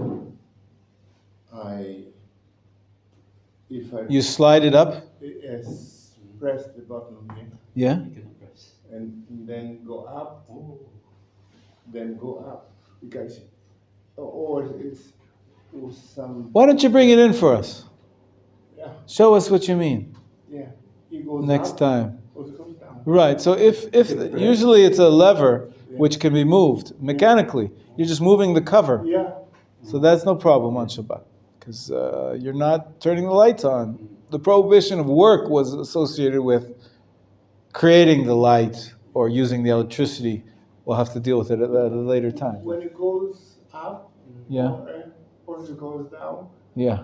If I You slide it up? press the button here Yeah. You can press. and then go up, then go up. Because, or it's some. Why don't you bring it in for us? Yeah, Show us what you mean yeah. It goes next up, time. or it goes down. Right, so if usually it's a lever which can be moved mechanically. You're just moving the cover. Yeah. So that's no problem on Shabbat, because you're not turning the lights on. The prohibition of work was associated with creating the light or using the electricity. We'll have to deal with it at a later time. When it goes up, Yeah. or it goes down, Yeah.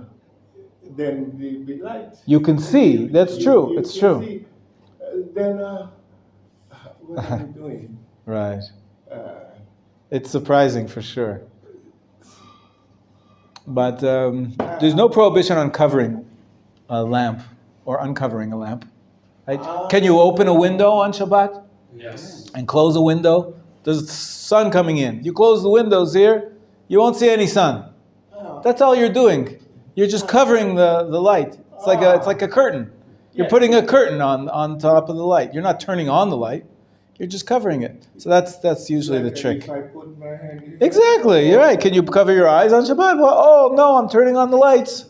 then the light. You can see. That's true. You It's can true. see. Then what are you doing? Right. Uh, It's surprising for sure. But there's no prohibition on covering a lamp or uncovering a lamp. Right? Can you open a window on Shabbat? Yes. And close a window? There's sun coming in. You close the windows here, you won't see any sun. That's all you're doing. You're just covering the light. It's like a curtain. You're putting a curtain on top of the light. You're not turning on the light. You're just covering it. So that's usually the trick. If I put my hand here. Exactly. You're right. Can you cover your eyes on Shabbat? Well, oh no, I'm turning on the lights.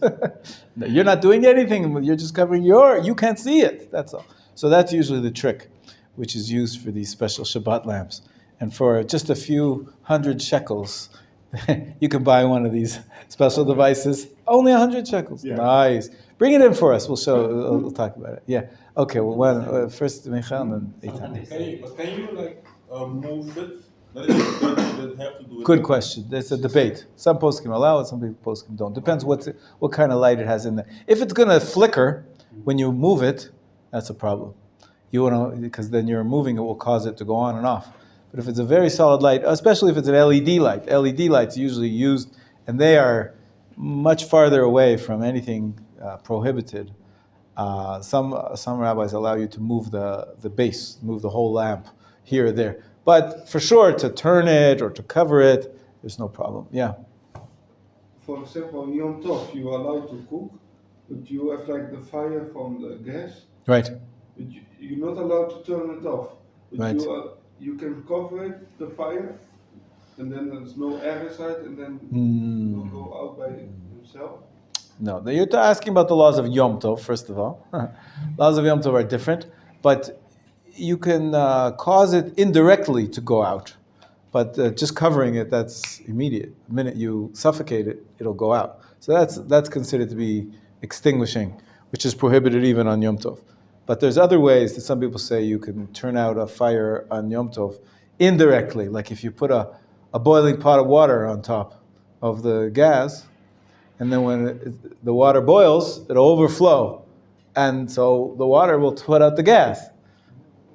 No, you're not doing anything. You're just covering you can't see it. That's all. So that's usually the trick, which is used for these special Shabbat lamps. And for just a few hundred shekels, you can buy one of these special devices. Only 100 shekels. Yeah. Nice. Bring it in for us. We'll talk about it. Yeah. Okay. Well, first Michael and then Eitan. Can you move it? Does it have to do with Good question. There's a debate. Some posts can allow it, some posts don't. Depends what kind of light it has in there. If it's going to flicker, When you move it, that's a problem. You want to, because then you're moving it will cause it to go on and off. But if it's a very solid light, especially if it's an LED light, LED lights usually used, and they are much farther away from anything prohibited. Some rabbis allow you to move the base, move the whole lamp here or there. But for sure, to turn it or to cover it, there's no problem. Yeah. For example, on Yom Tov, you are allowed to cook, but you have like the fire from the gas. Right. But you're not allowed to turn it off. But Right. You can cover it, the fire, and then there's no air inside, and then it will go out by himself. No, you're asking about the laws of Yom Tov, first of all. Laws of Yom Tov are different, but you can cause it indirectly to go out. But just covering it, that's immediate. The minute you suffocate it, it'll go out. So that's considered to be extinguishing, which is prohibited even on Yom Tov. But there's other ways that some people say you can turn out a fire on Yom Tov indirectly, like if you put a boiling pot of water on top of the gas, and then when the water boils, it'll overflow. And so the water will put out the gas.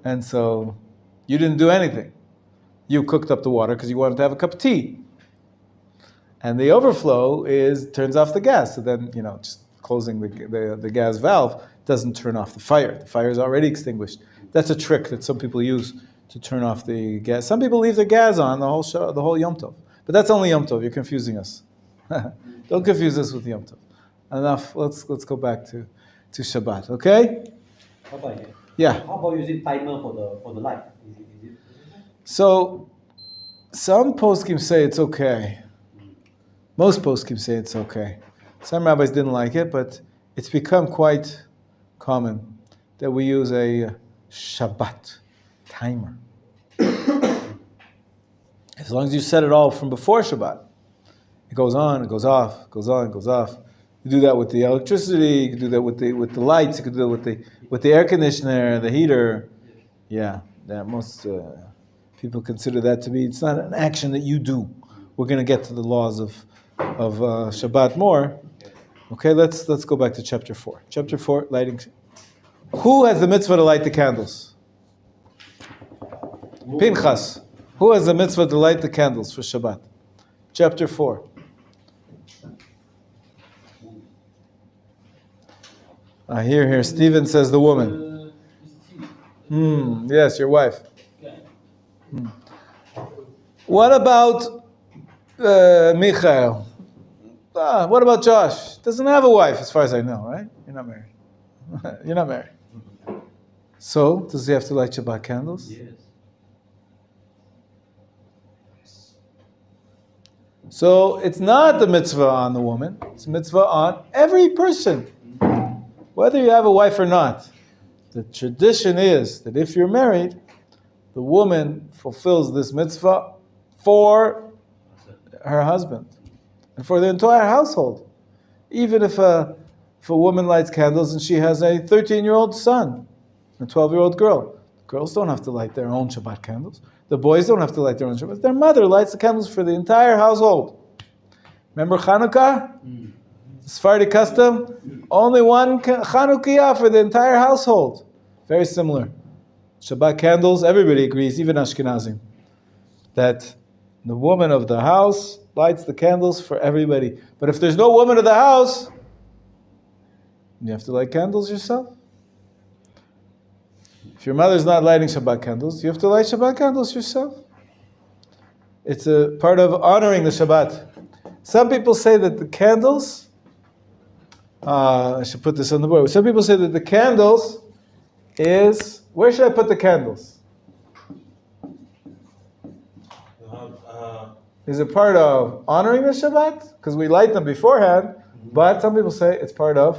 And so you didn't do anything. You cooked up the water because you wanted to have a cup of tea. And the overflow turns off the gas. So then, just closing the gas valve doesn't turn off the fire. The fire is already extinguished. That's a trick that some people use to turn off the gas. Some people leave the gas on the whole Yom Tov. But that's only Yom Tov. You're confusing us. Don't confuse us with Yom Tov. Enough. Let's go back to Shabbat. Okay? Rabbi, Yeah. how about using timer for the light? Is it? So some poskim say it's okay. Most poskim say it's okay. Some rabbis didn't like it, but it's become quite common that we use a Shabbat timer. As long as you set it all from before Shabbat. It goes on, it goes off, goes on, goes off. You do that with the electricity, you can do that with the lights, you can do that with the air conditioner, the heater. Yeah, most people consider that to be, it's not an action that you do. We're going to get to the laws of Shabbat more. Okay, let's go back to chapter 4. Chapter 4, lighting. Who has the mitzvah to light the candles? Pinchas. Who has the mitzvah to light the candles for Shabbat? Chapter 4. Here. Stephen says the woman. Yes, your wife. What about Michael? What about Josh? Doesn't have a wife, as far as I know, right? You're not married. You're not married. So, does he have to light Shabbat candles? Yes. So, it's not the mitzvah on the woman. It's a mitzvah on every person, whether you have a wife or not. The tradition is that if you're married, the woman fulfills this mitzvah for her husband and for the entire household. Even if a woman lights candles and she has a 13-year-old son, a 12-year-old girl, girls don't have to light their own Shabbat candles. The boys don't have to light their own Shabbat. Their mother lights the candles for the entire household. Remember Chanukah? Sephardi custom? Only one Chanukiah for the entire household. Very similar. Shabbat candles, everybody agrees, even Ashkenazim, that the woman of the house lights the candles for everybody. But if there's no woman of the house, you have to light candles yourself. If your mother's not lighting Shabbat candles, you have to light Shabbat candles yourself. It's a part of honoring the Shabbat. Some people say that the candles, I should put this on the board. Some people say that the candles is, where should I put the candles? Is it part of honoring the Shabbat? Because we light them beforehand, but some people say it's part of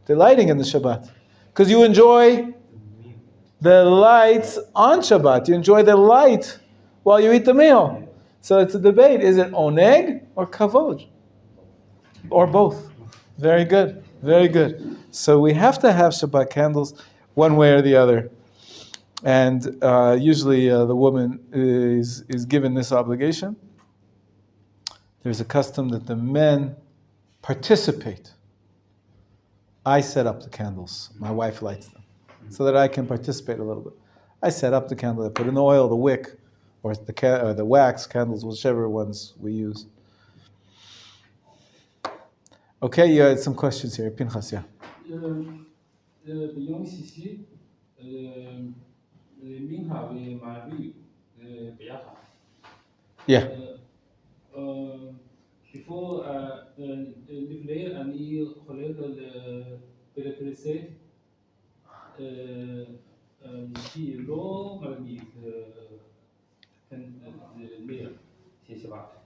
delighting in the Shabbat. Because you enjoy the lights on Shabbat. You enjoy the light while you eat the meal. So it's a debate. Is it oneg or kavod? Or both. Very good. Very good. So we have to have Shabbat candles one way or the other. And usually the woman is given this obligation. There's a custom that the men participate I set up the candles. My wife lights them, so that I can participate a little bit. I set up the candle. I put in the oil, the wick, or the wax candles, whichever ones we use. Okay, you had some questions here. Pinchas, yeah. ביום שישי, מנחה ומעריב ביחד. Yeah. before, לפני אני חולק על פרפרסט, שהיא לא מרגיש מאיר של שבת.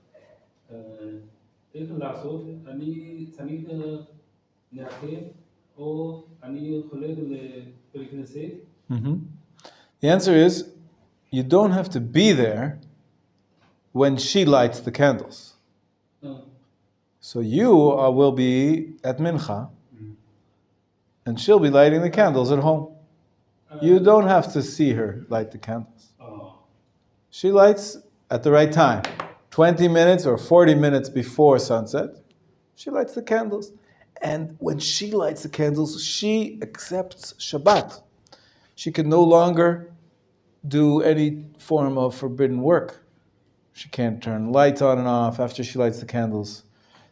איך לעשות? אני צריך להכיר או אני חולק על פרפרסט? The answer is, you don't have to be there when she lights the candles. So you will be at Mincha, and she'll be lighting the candles at home. You don't have to see her light the candles. She lights at the right time, 20 minutes or 40 minutes before sunset. She lights the candles. And when she lights the candles, she accepts Shabbat. She can no longer do any form of forbidden work. She can't turn lights on and off after she lights the candles.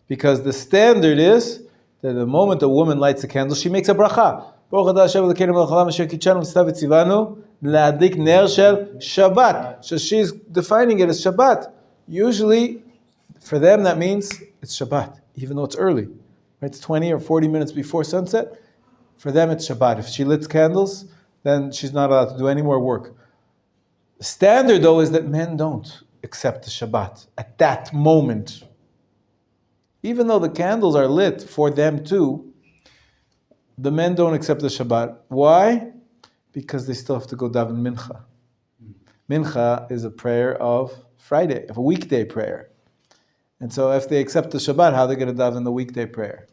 Because the standard is that the moment a woman lights the candles, she makes a bracha. So she's defining it as Shabbat. Usually, for them, that means it's Shabbat, even though it's early. It's 20 or 40 minutes before sunset. For them, it's Shabbat. If she lit candles, then she's not allowed to do any more work. The standard, though, is that men don't accept the Shabbat at that moment. Even though the candles are lit for them too, the men don't accept the Shabbat. Why? Because they still have to go daven Mincha. Mincha is a prayer of Friday, of a weekday prayer. And so if they accept the Shabbat, how are they going to daven the weekday prayer?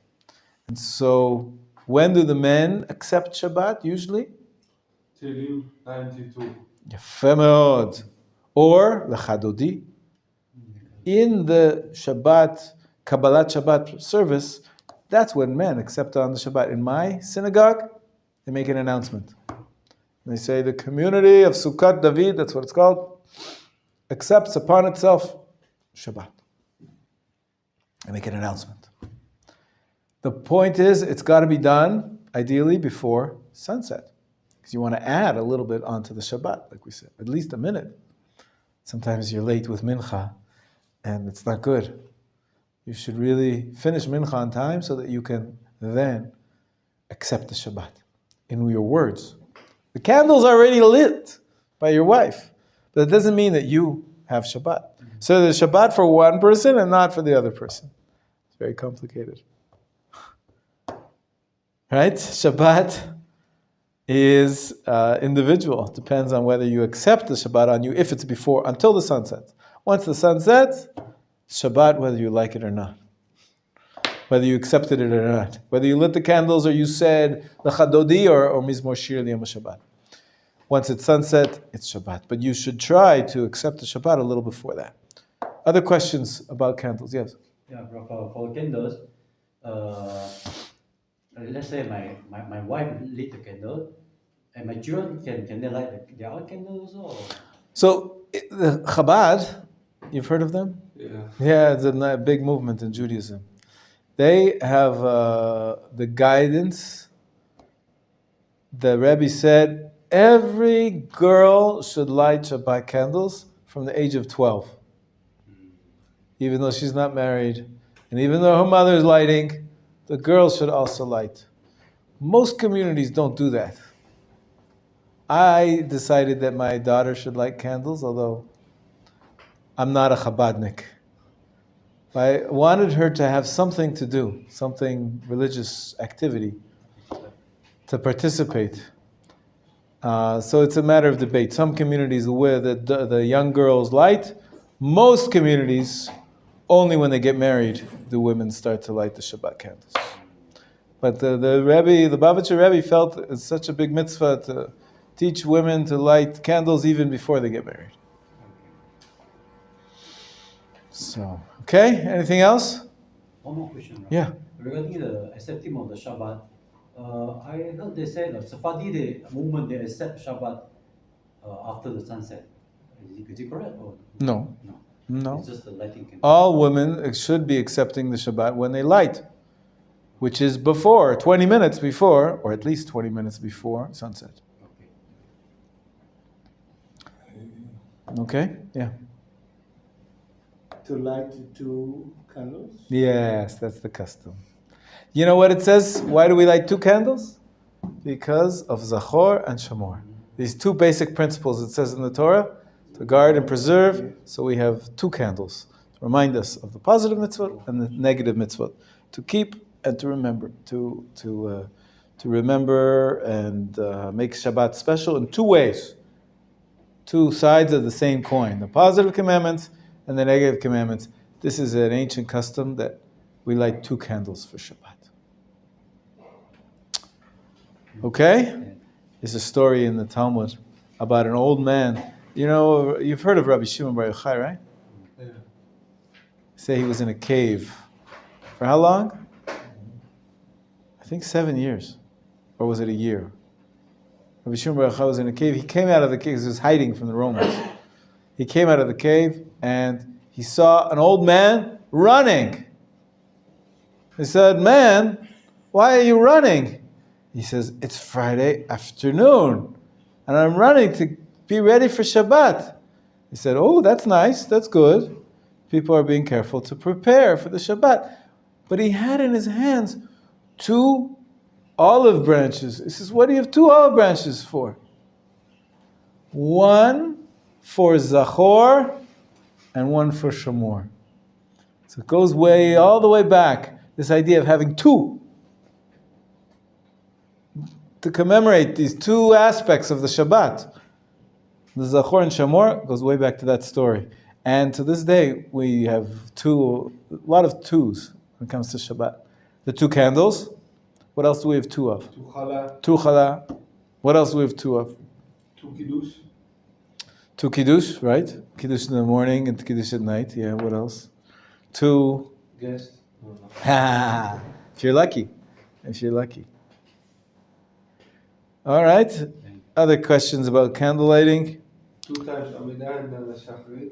And so when do the men accept Shabbat usually? Tehillim 92. Yafeh meod. Or L'chadodi. In the Shabbat, Kabbalat Shabbat service, that's when men accept on the Shabbat. In my synagogue, they make an announcement. They say the community of Sukkot David, that's what it's called, accepts upon itself Shabbat. They make an announcement. The point is, it's got to be done, ideally, before sunset. Because you want to add a little bit onto the Shabbat, like we said, at least a minute. Sometimes you're late with Mincha, and it's not good. You should really finish Mincha on time so that you can then accept the Shabbat in your words. The candle's already lit by your wife, but it doesn't mean that you have Shabbat. So there's Shabbat for one person and not for the other person. It's very complicated. Right? Shabbat is individual. It depends on whether you accept the Shabbat on you, if it's before, until the sun sets. Once the sun sets, Shabbat whether you like it or not. Whether you accepted it or not. Whether you lit the candles or you said L'chadodi or Mizmor Shir L'Yom HaShabbat. Once it's sunset, it's Shabbat. But you should try to accept the Shabbat a little before that. Other questions about candles? Yes? Yeah, for candles, let's say my wife lit the candle, and my children can they light their own candles or? So the Chabad, you've heard of them? Yeah. Yeah, it's a big movement in Judaism. They have the guidance. The Rabbi said every girl should light Shabbat candles from the age of 12. Even though she's not married, and even though her mother is lighting, the girl should also light. Most communities don't do that. I decided that my daughter should light candles, although I'm not a Chabadnik. I wanted her to have something to do, something religious activity, to participate. So it's a matter of debate. Some communities where the young girls light. Most communities, only when they get married, do women start to light the Shabbat candles. But the Rebbe, the Bavitcher Rebbe felt it's such a big mitzvah to teach women to light candles even before they get married. So, okay, anything else? One more question. Right? Yeah. Regarding the accepting of the Shabbat, I heard they say that Sephardi the movement they accept Shabbat after the sunset. Is it correct or No, no? no. It's just the lighting candle. All women should be accepting the Shabbat when they light, which is before, 20 minutes before, or at least 20 minutes before sunset. Okay? Yeah. To light 2 candles? Yes, that's the custom. You know what it says? Why do we light 2 candles? Because of Zachor and Shamor. These 2 basic principles it says in the Torah, to guard and preserve, so we have 2 candles to remind us of the positive mitzvot and the negative mitzvot, to keep and to remember, to remember and make Shabbat special in 2 ways. 2 sides of the same coin, the positive commandments and the negative commandments. This is an ancient custom that we light 2 candles for Shabbat. Okay? There's a story in the Talmud about an old man. You know, you've heard of Rabbi Shimon Bar Yochai, right? Yeah. Say he was in a cave. For how long? I think 7 years. Or was it a year? Rabbi Shimon Bar Yochai was in a cave. He came out of the cave. He was hiding from the Romans. He came out of the cave and he saw an old man running. He said, "Man, why are you running?" He says, "It's Friday afternoon and I'm running to be ready for Shabbat." He said, "Oh, that's nice. That's good. People are being careful to prepare for the Shabbat." But he had in his hands 2 olive branches. He says, "What do you have 2 olive branches for?" One for Zachor and one for Shamor. So it goes way, all the way back, this idea of having 2 to commemorate these 2 aspects of the Shabbat. The Zachor and Shamor goes way back to that story. And to this day, we have a lot of 2s when it comes to Shabbat. The 2 candles. What else do we have 2 of? 2 challah. 2 challah. What else do we have 2 of? 2 kiddush. 2 kiddush, right? Kiddush in the morning and kiddush at night. Yeah, what else? 2. Guest. If you're lucky. If you're lucky. All right. Other questions about candle lighting? 2 times Amidah and then the Shacharit.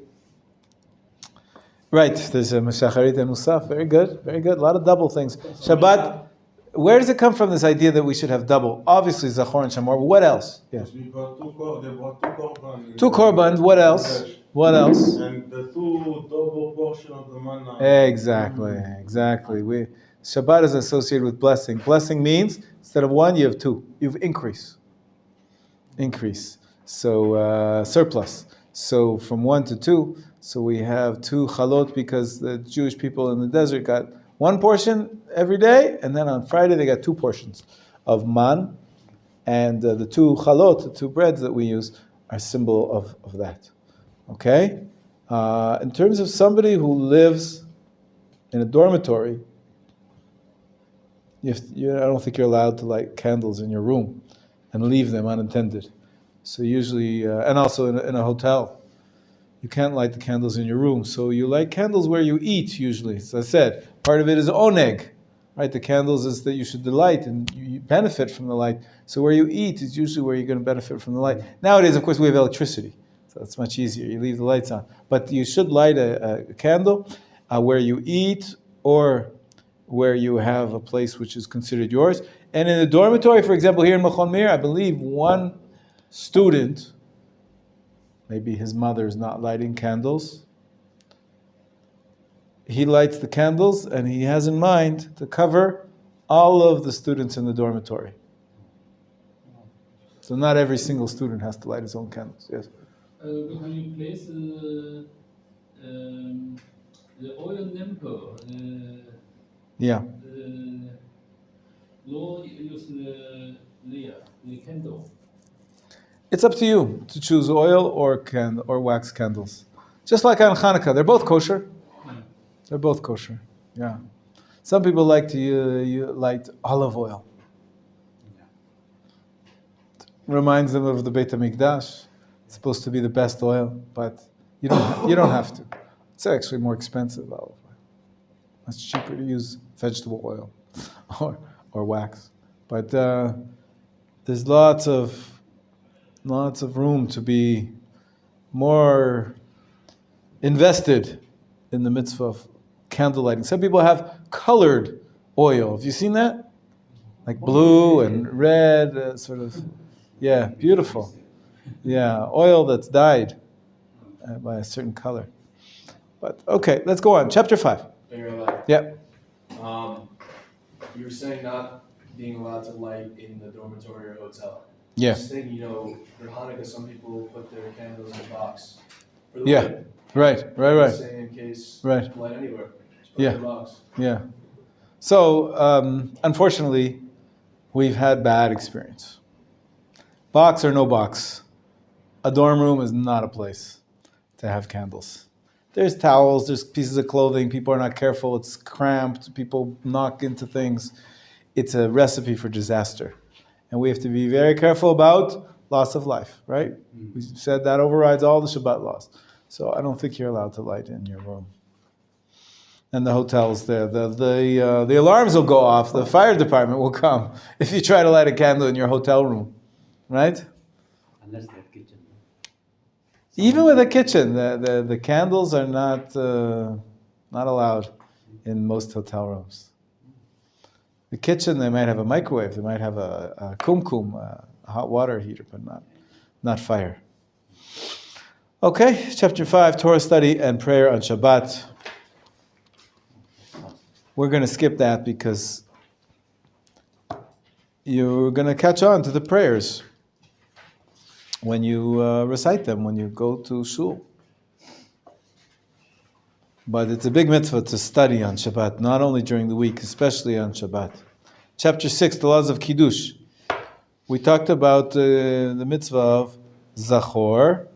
Right. There's a Shacharit and Musaf. Very good. Very good. A lot of double things. Shabbat. Where does it come from, this idea that we should have double? Obviously, Zachor and Shamor. What else? Yeah. We brought 2 korban. 2 korbans. What else? What else? And the 2 double portion of the manna. Exactly. Shabbat is associated with blessing. Blessing means instead of 1, you have 2. You have increase. So surplus. So from 1 to 2. So we have 2 chalot because the Jewish people in the desert got 1 portion every day, and then on Friday they got 2 portions of man, and the 2 chalot, the 2 breads that we use, are symbol of that. Okay? In terms of somebody who lives in a dormitory, I don't think you're allowed to light candles in your room and leave them unattended. So usually, and also in a hotel, you can't light the candles in your room. So you light candles where you eat usually. As I said, part of it is oneg, right? The candles is that you should delight and you benefit from the light. So where you eat is usually where you're going to benefit from the light. Nowadays, of course, we have electricity. So it's much easier. You leave the lights on. But you should light a candle where you eat or where you have a place which is considered yours. And in the dormitory, for example, here in Machon Meir, I believe one student, maybe his mother is not lighting candles, he lights the candles and he has in mind to cover all of the students in the dormitory. So not every single student has to light his own candles. Yes. When you place the oil lamp, Yeah. no use the candle. It's up to you to choose oil or wax candles. Just like on Hanukkah, they're both kosher. They're both kosher. Yeah. Some people like to light olive oil. Reminds them of the Beit HaMikdash. It's supposed to be the best oil, but you don't have to. It's actually more expensive olive oil. It's cheaper to use vegetable oil or wax. But there's lots of room to be more invested in the mitzvah of candle lighting. Some people have colored oil. Have you seen that? Like blue and red, sort of. Yeah, beautiful. Yeah, oil that's dyed by a certain color. But okay, let's go on. Chapter 5. Hey, Rabbi. Yeah. You were saying not being allowed to light in the dormitory or hotel. Yeah. Just thinking, for Hanukkah, some people put their candles in a box. For the Yeah. light. Right. Saying in case Right. light anywhere. Just put it Yeah. in a box. Yeah. So, unfortunately, we've had bad experience. Box or no box, a dorm room is not a place to have candles. There's towels, there's pieces of clothing, people are not careful, it's cramped, people knock into things. It's a recipe for disaster. And we have to be very careful about loss of life, right? We said that overrides all the Shabbat laws. So I don't think you're allowed to light in your room. And the hotels there, the alarms will go off, the fire department will come if you try to light a candle in your hotel room, right? Unless they have kitchen. Even with a kitchen, the candles are not allowed in most hotel rooms. The kitchen, they might have a microwave, they might have a kumkum, a hot water heater, but not fire. Okay, chapter 5, Torah study and prayer on Shabbat. We're going to skip that because you're going to catch on to the prayers when you recite them, when you go to shul. But it's a big mitzvah to study on Shabbat, not only during the week, especially on Shabbat. Chapter 6, the laws of Kiddush. We talked about the mitzvah of Zachor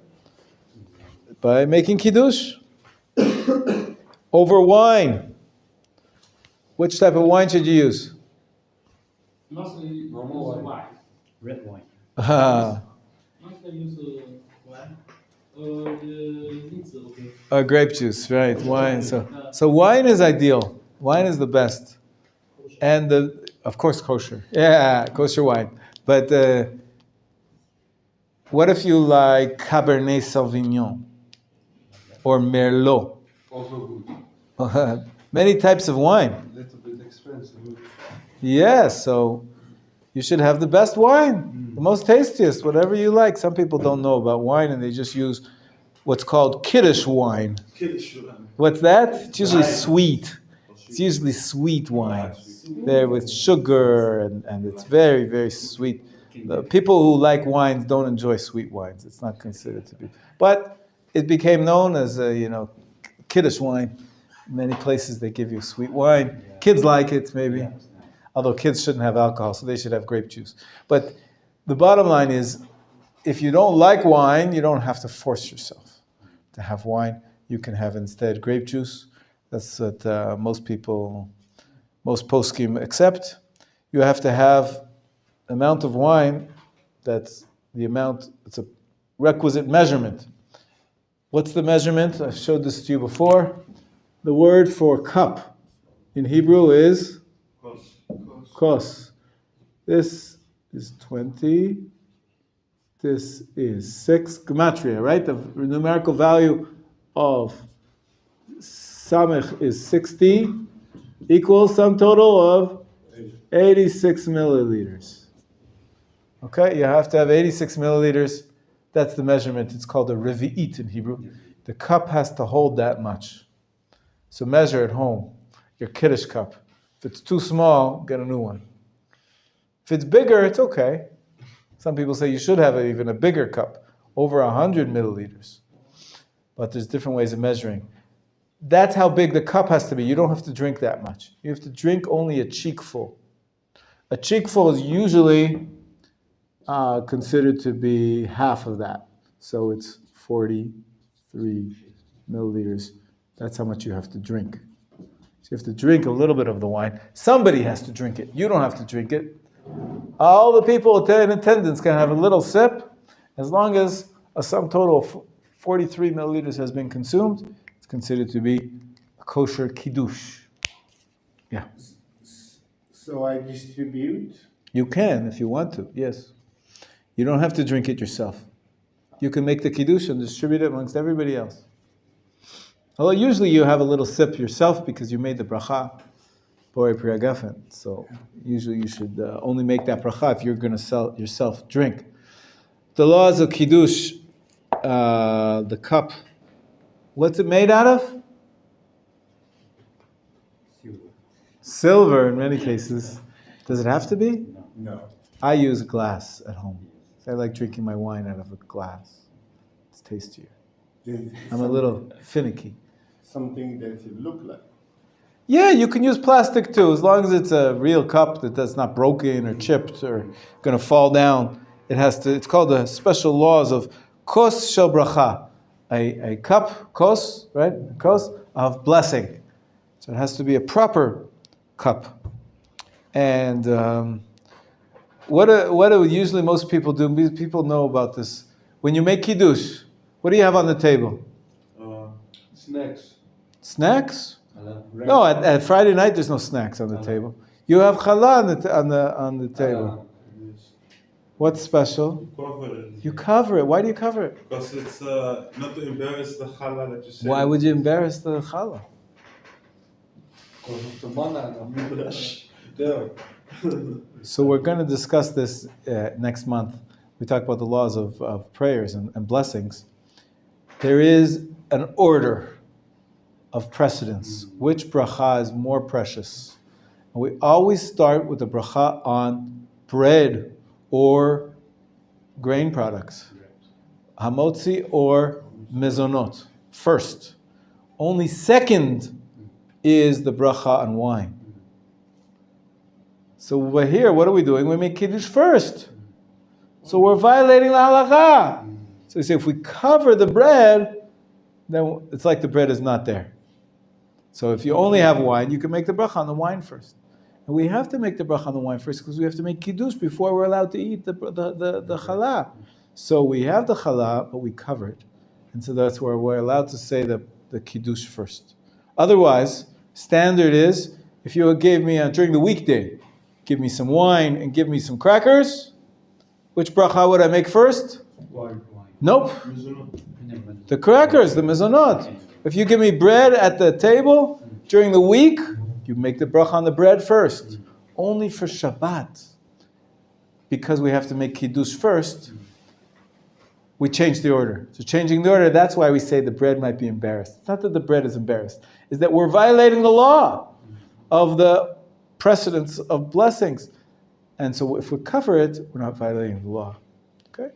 by making Kiddush over wine. Which type of wine should you use? Mostly Normal use wine. Red wine. Mostly use wine. It's okay. Grape juice, right? Wine. So wine is ideal. Wine is the best, and of course kosher. Yeah, kosher wine. But what if you like Cabernet Sauvignon or Merlot? Also good. Many types of wine. A little bit expensive. Yeah, so you should have the best wine, the most tastiest, whatever you like. Some people don't know about wine and they just use what's called Kiddush wine. What's that? It's usually sweet. It's usually sweet wine. There with sugar and it's very, very sweet. The people who like wines don't enjoy sweet wines. It's not considered to be. But it became known as Kiddush wine. Many places they give you sweet wine. Kids like it, maybe. Although kids shouldn't have alcohol, so they should have grape juice. But the bottom line is, if you don't like wine, you don't have to force yourself to have wine. You can have instead grape juice. That's what most poskim accept. You have to have amount of wine. That's the amount. It's a requisite measurement. What's the measurement? I've showed this to you before. The word for cup in Hebrew is kos. This is 20. This is 6. Gematria, right? The numerical value of samech is 60, equals sum total of 86 milliliters. Okay, you have to have 86 milliliters. That's the measurement. It's called a revi'it in Hebrew. The cup has to hold that much. So measure at home, your Kiddush cup. If it's too small, get a new one. If it's bigger, it's okay. Some people say you should have even a bigger cup, over 100 milliliters. But there's different ways of measuring. That's how big the cup has to be. You don't have to drink that much. You have to drink only a cheekful. A cheekful is usually considered to be half of that. So it's 43 milliliters. That's how much you have to drink. So you have to drink a little bit of the wine. Somebody has to drink it. You don't have to drink it. All the people in attendance can have a little sip. As long as a sum total of 43 milliliters has been consumed, it's considered to be a kosher kiddush. Yeah. So I distribute. You can if you want to, yes. You don't have to drink it yourself. You can make the kiddush and distribute it amongst everybody else. Although usually you have a little sip yourself because you made the bracha, Borei Priagafen. So usually you should only make that bracha if you're going to yourself drink. The laws of kiddush, the cup, what's it made out of? Silver in many cases. Does it have to be? No. I use glass at home. I like drinking my wine out of a glass. It's tastier. I'm a little finicky. Something that it look like. Yeah, you can use plastic too, as long as it's a real cup that's not broken or chipped or going to fall down. It's called the special laws of kos shel bracha, a cup, kos, right? Kos of blessing. So it has to be a proper cup. And what do usually most people do? People know about this. When you make kiddush, what do you have on the table? Snacks. Snacks? No, at Friday night there's no snacks on the table. You have challah on the table. What's special? Cover it. You cover it. Why do you cover it? Because it's not to embarrass the challah that you say. Why would you embarrass the challah? Because of the manna and the midrash. There. So we're going to discuss this next month. We talk about the laws of prayers and blessings. There is an order of precedence. Which bracha is more precious? And we always start with the bracha on bread or grain products. Hamotzi or mezonot. First. Only second is the bracha on wine. So we're here, what are we doing? We make kiddush first. So we're violating the halakha. So you say if we cover the bread, then it's like the bread is not there. So if you only have wine, you can make the bracha on the wine first. And we have to make the bracha on the wine first because we have to make kiddush before we're allowed to eat the challah. So we have the challah, but we cover it. And so that's where we're allowed to say the kiddush first. Otherwise, standard is, if you gave me during the weekday, give me some wine and give me some crackers, which bracha would I make first? Wine. Nope. The crackers, the mezonot. If you give me bread at the table during the week, you make the bracha on the bread first. Only for Shabbat. Because we have to make kiddush first, we change the order. So changing the order, that's why we say the bread might be embarrassed. It's not that the bread is embarrassed. It's that we're violating the law of the precedence of blessings. And so if we cover it, we're not violating the law. Okay?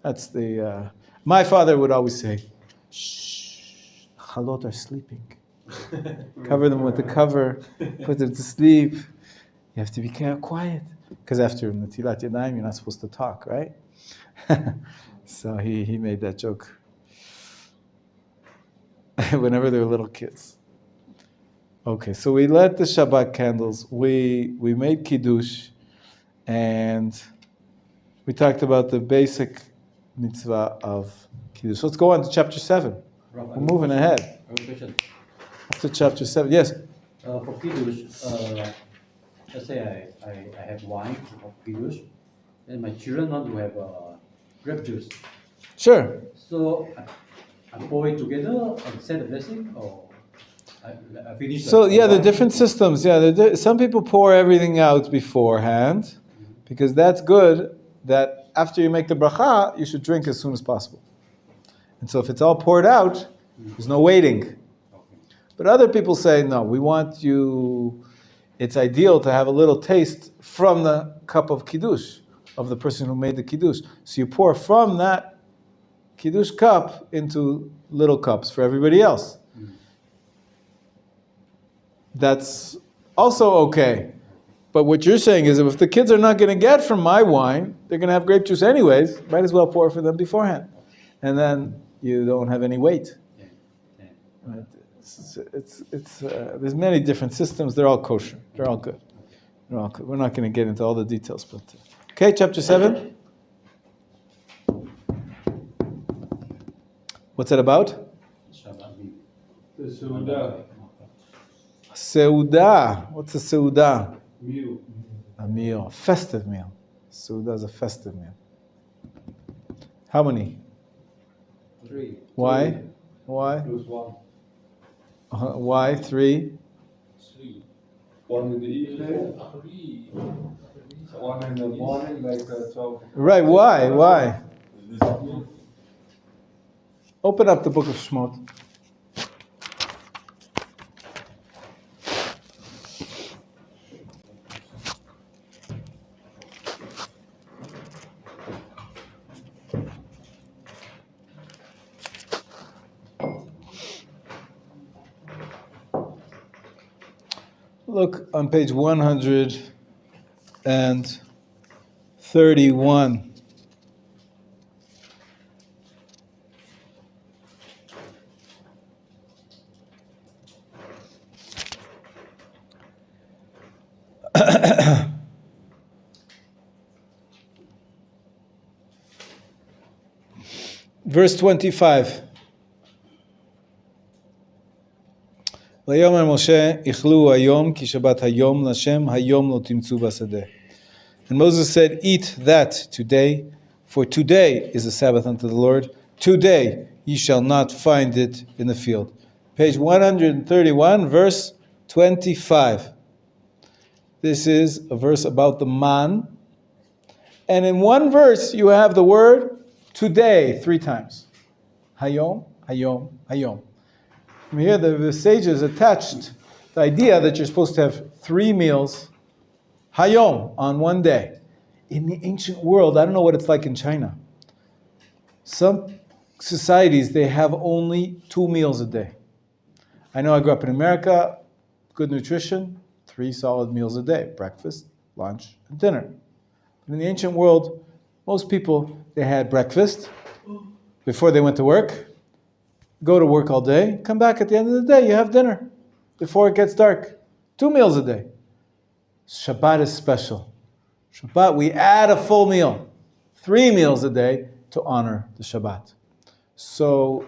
That's the... my father would always say, shh, chalot are sleeping. Cover them with the cover, put them to sleep. You have to be quiet. Because after Natilat Yadayim, you're not supposed to talk, right? So he made that joke whenever they were little kids. Okay, so we lit the Shabbat candles. We made kiddush, and we talked about the basic mitzvah of kiddush. Let's go on to chapter 7. We're moving ahead. To chapter 7, yes? For kiddush, let's say I have wine for kiddush, and my children want to have grape juice. Sure. So I pour it together and say the blessing, or I finish. So yeah, the different systems. Yeah, some people pour everything out beforehand, because that's good. That after you make the bracha, you should drink as soon as possible. And so if it's all poured out, there's no waiting. But other people say, no, we want you, it's ideal to have a little taste from the cup of kiddush, of the person who made the kiddush. So you pour from that kiddush cup into little cups for everybody else. That's also okay. But what you're saying is, if the kids are not going to get from my wine, they're going to have grape juice anyways, might as well pour for them beforehand. And then you don't have any weight. Right? There's many different systems. They're all kosher. They're all good. We're not going to get into all the details. But okay, chapter 7. What's it about? The Seudah. Seudah. What's a seudah? Meal. A meal, a festive meal. Suda is a festive meal. How many? 3. Why? Why? Plus 1. Why 3? 3. 1 in the evening, 3. 1 in the morning, like 12. Right, why? Open up the book of Shemot. Look on page 131. Verse 25. ויאמר משה, איכלו היום, כי שבת היום להשם, היום לא תמצאו בשדה. And Moses said, eat that today, for today is a Sabbath unto the Lord. Today ye shall not find it in the field. Page 131, verse 25. This is a verse about the man. And in one verse you have the word today 3 times. Hayom, hayom, hayom. From here the sages attached the idea that you're supposed to have 3 meals hayom on one day. In the ancient world, I don't know what it's like in China. Some societies, they have only 2 meals a day. I know I grew up in America, good nutrition, 3 solid meals a day, breakfast, lunch, and dinner. But in the ancient world, most people, they had breakfast before they went to work, go to work all day, come back at the end of the day, you have dinner before it gets dark. 2 meals a day. Shabbat is special. Shabbat, we add a full meal, 3 meals a day to honor the Shabbat. So,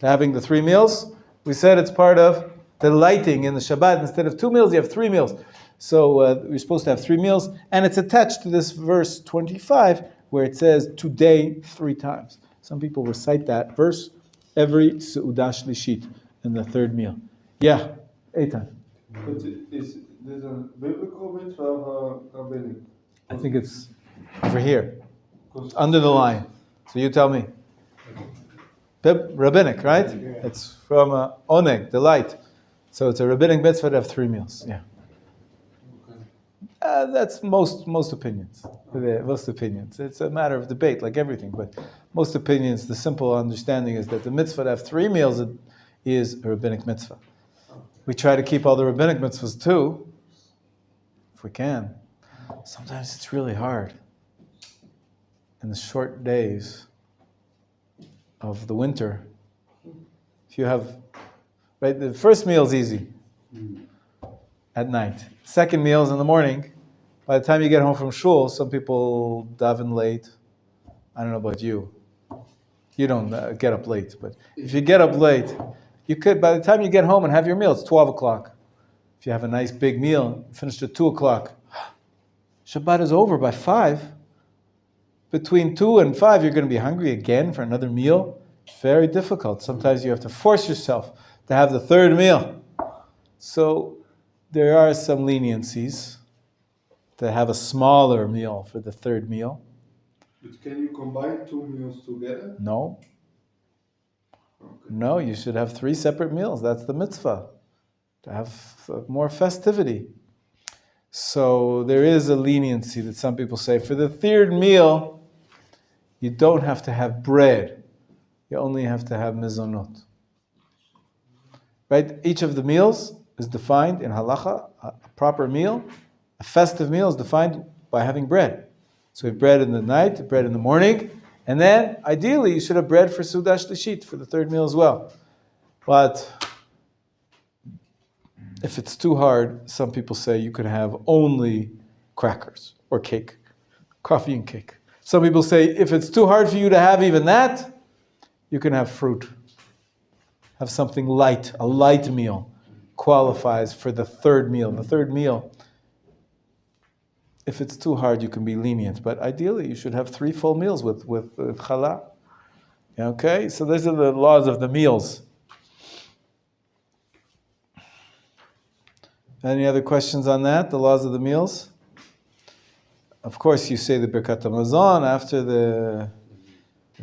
having the 3 meals, we said it's part of delighting in the Shabbat. Instead of 2 meals, you have 3 meals. So we're supposed to have 3 meals, and it's attached to this verse 25, where it says today 3 times. Some people recite that verse every Seudah Shlishit in the 3rd meal. Yeah, Eitan. But is this a biblical mitzvah or a rabbinic? I think it's over here, under the line. So you tell me. Rabbinic, right? It's from Oneg, delight. So it's a rabbinic mitzvah to have 3 meals. Yeah. That's most opinions. Most opinions. It's a matter of debate, like everything. But most opinions, the simple understanding is that the mitzvah to have 3 meals is a rabbinic mitzvah. We try to keep all the rabbinic mitzvahs too, if we can. Sometimes it's really hard. In the short days of the winter, if you have, right, the first meal is easy at night. Second meal is in the morning. By the time you get home from shul, some people daven late. I don't know about you. You don't get up late, but if you get up late, you could, by the time you get home and have your meal, it's 12 o'clock. If you have a nice big meal, finished at 2 o'clock, Shabbat is over by 5. Between 2 and 5, you're going to be hungry again for another meal. It's very difficult. Sometimes you have to force yourself to have the 3rd meal. So there are some leniencies to have a smaller meal for the 3rd meal. But can you combine 2 meals together? No. Okay. No, you should have 3 separate meals. That's the mitzvah. To have more festivity. So there is a leniency that some people say. For the 3rd meal, you don't have to have bread. You only have to have mezonot. Right? Each of the meals is defined in halacha. A proper meal, a festive meal is defined by having bread. So we have bread in the night, bread in the morning, and then ideally you should have bread for Seudah Shlishit, for the 3rd meal as well. But if it's too hard, some people say you could have only crackers or cake, coffee and cake. Some people say if it's too hard for you to have even that, you can have fruit. Have something light, a light meal qualifies for the 3rd meal. The 3rd meal If it's too hard, you can be lenient. But ideally, you should have 3 full meals with challah. Okay, so those are the laws of the meals. Any other questions on that? The laws of the meals? Of course, you say the Birkat Hamazon after the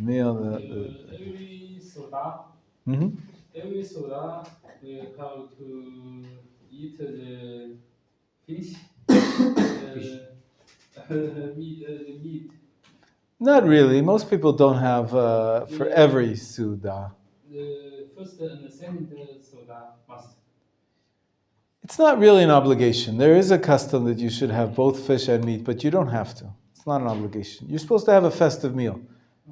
meal. Every soda, Mm-hmm. every soda will have to eat the fish, meat. Not really. Most people don't have for every Suda. The first and the second soda must. It's not really an obligation. There is a custom that you should have both fish and meat, but you don't have to. It's not an obligation. You're supposed to have a festive meal.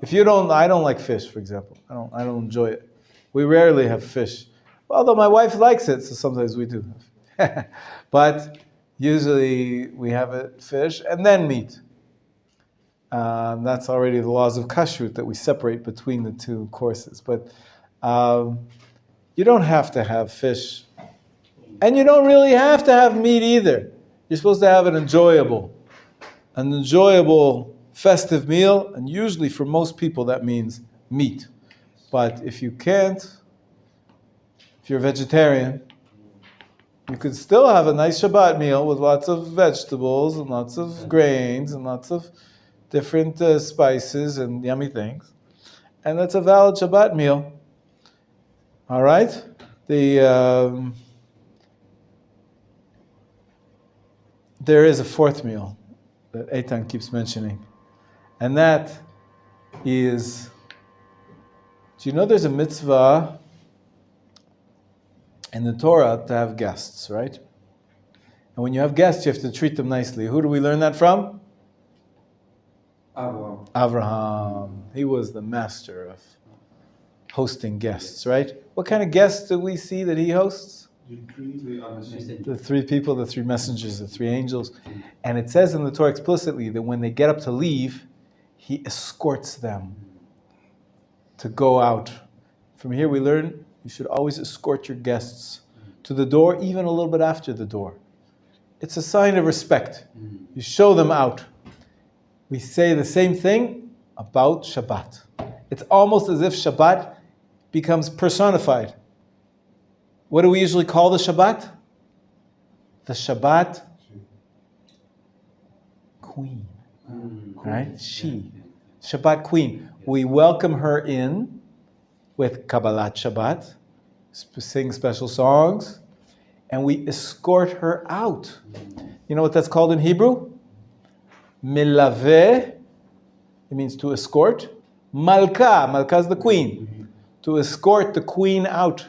If you don't, I don't like fish, for example. I don't enjoy it. We rarely have fish. Although my wife likes it, so sometimes we do. But usually we have it fish and then meat. That's already the laws of kashrut that we separate between the 2 courses. But you don't have to have fish. And you don't really have to have meat either. You're supposed to have an enjoyable festive meal, and usually for most people that means meat. But if you can't, if you're a vegetarian, you could still have a nice Shabbat meal with lots of vegetables and lots of grains and lots of different spices and yummy things. And that's a valid Shabbat meal. All right? There is a 4th meal that Eitan keeps mentioning. And that is, do you know there's a mitzvah in the Torah to have guests, right? And when you have guests, you have to treat them nicely. Who do we learn that from? Avraham. He was the master of hosting guests, right? What kind of guests do we see that he hosts? The 3 people, the 3 messengers, the 3 angels. And it says in the Torah explicitly that when they get up to leave, he escorts them to go out. From here we learn you should always escort your guests to the door, even a little bit after the door. It's a sign of respect. You show them out. We say the same thing about Shabbat. It's almost as if Shabbat becomes personified. What do we usually call the Shabbat? The Shabbat queen. Right? She. Shabbat queen. We welcome her in with Kabbalat Shabbat, sing special songs, and we escort her out. You know what that's called in Hebrew? Milaveh. It means to escort. Malka. Malka is the queen. To escort the queen out.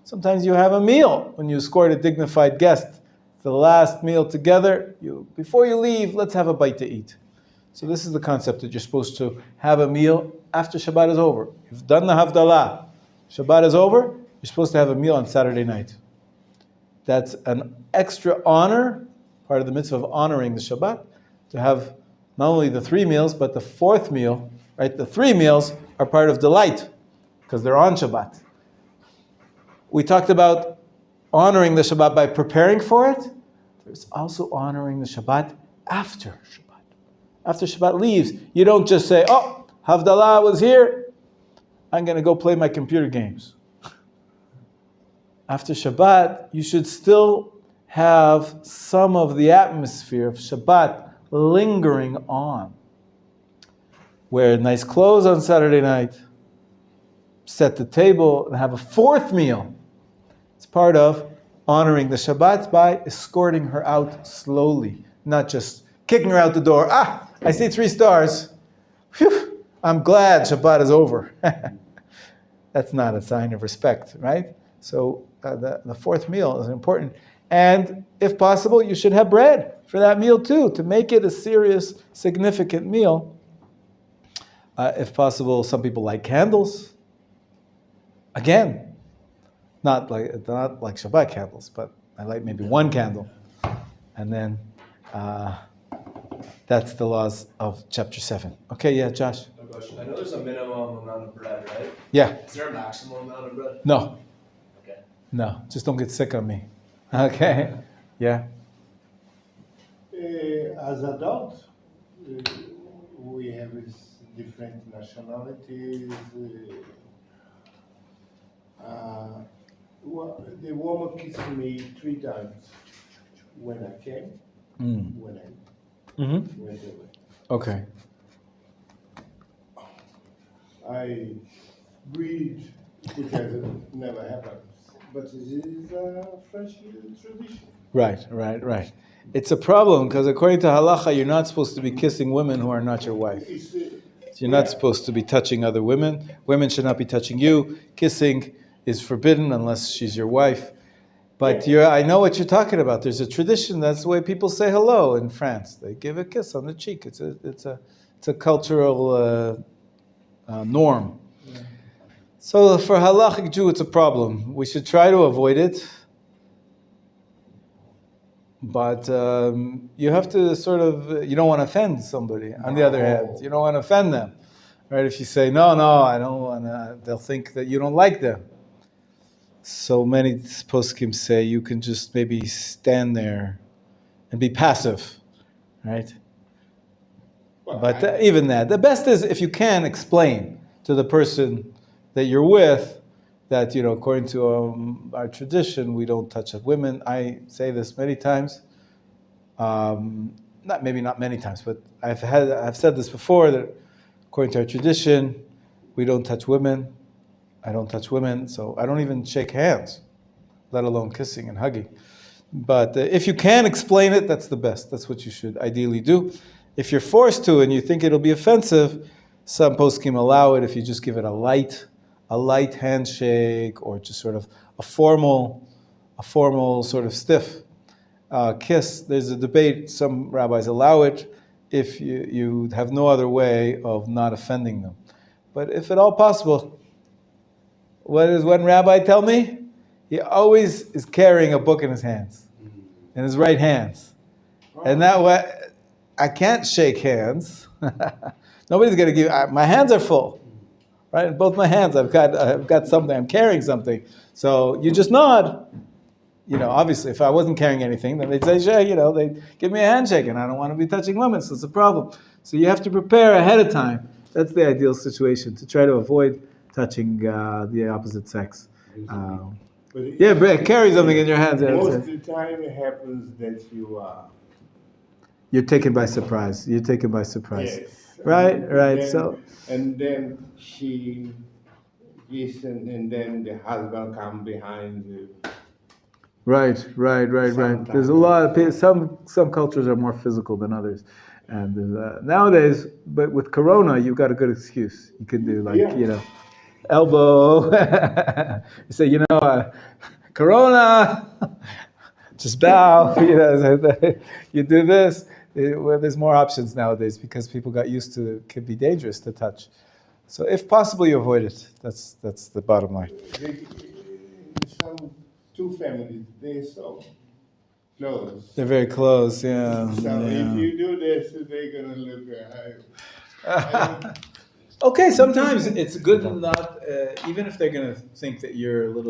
Sometimes you have a meal when you escort a dignified guest. The last meal together, before you leave, let's have a bite to eat. So this is the concept that you're supposed to have a meal after Shabbat is over. You've done the Havdalah. Shabbat is over, you're supposed to have a meal on Saturday night. That's an extra honor, part of the mitzvah of honoring the Shabbat, to have not only the 3 meals, but the 4th meal, right? The 3 meals are part of delight, because they're on Shabbat. We talked about honoring the Shabbat by preparing for it. There's also honoring the Shabbat after Shabbat. After Shabbat leaves, you don't just say, oh, Havdalah was here, I'm going to go play my computer games. After Shabbat, you should still have some of the atmosphere of Shabbat lingering on. Wear nice clothes on Saturday night, set the table, and have a 4th meal. It's part of honoring the Shabbat by escorting her out slowly, not just kicking her out the door. I see 3 stars. Phew, I'm glad Shabbat is over. That's not a sign of respect, right? So the 4th meal is important. And if possible, you should have bread for that meal too, to make it a serious, significant meal. If possible, some people like candles. Again, not like Shabbat candles, but I light maybe 1 candle. And then that's the laws of chapter 7. Okay, yeah, Josh? No question. I know there's a minimum amount of bread, right? Yeah. Is there a maximum amount of bread? No. Okay. No, just don't get sick on me. Okay? Yeah. As adults, we have different nationalities. The woman kissed me 3 times when I came, when I went away. Okay. I breathe, which has never happened. But it is a French tradition. Right. It's a problem because according to halacha, you're not supposed to be kissing women who are not your wife. You're not supposed to be touching other women. Women should not be touching you. Kissing is forbidden unless she's your wife. But I know what you're talking about. There's a tradition. That's the way people say hello in France. They give a kiss on the cheek. It's a cultural norm. Yeah. So for halachic Jew, it's a problem. We should try to avoid it. But you have to you don't want to offend somebody. On the other hand, you don't want to offend them. Right? If you say, no, I don't want to, they'll think that you don't like them. So many poskim say you can just maybe stand there and be passive. Right? But even that. The best is if you can explain to the person that you're with that, according to our tradition, we don't touch women. I say this many times. Not many times, but I've said this before that according to our tradition, we don't touch women. I don't touch women, so I don't even shake hands, let alone kissing and hugging. But if you can explain it, that's the best. That's what you should ideally do. If you're forced to and you think it'll be offensive, some poskim allow it if you just give it a light handshake or just sort of a formal sort of stiff kiss. There's a debate. Some rabbis allow it if you have no other way of not offending them. But if at all possible, what does one rabbi tell me? He always is carrying a book in his hands, in his right hands. And that way, I can't shake hands. Nobody's going to give. My hands are full, right? In both my hands, I've got something. I'm carrying something. So you just nod. Obviously, if I wasn't carrying anything, then they'd say, sure, they'd give me a handshake, and I don't want to be touching women, so it's a problem. So you have to prepare ahead of time. That's the ideal situation, to try to avoid touching the opposite sex. Carry something in your hands. Most of the time, it happens that you're taken by surprise. Yes. Right. And then she listens, and then the husband comes behind you. Right. There's a lot of people, some cultures are more physical than others. And nowadays, but with Corona, you've got a good excuse. You can do elbow. You say, Corona, just bow. You do this. There's more options nowadays because people got used to it can be dangerous to touch. So if possible, you avoid it. That's the bottom line. Some two families, they're so close. They're very close, yeah. So if you do this, they're going to look at you. Okay, sometimes it's good not, even if they're going to think that you're a little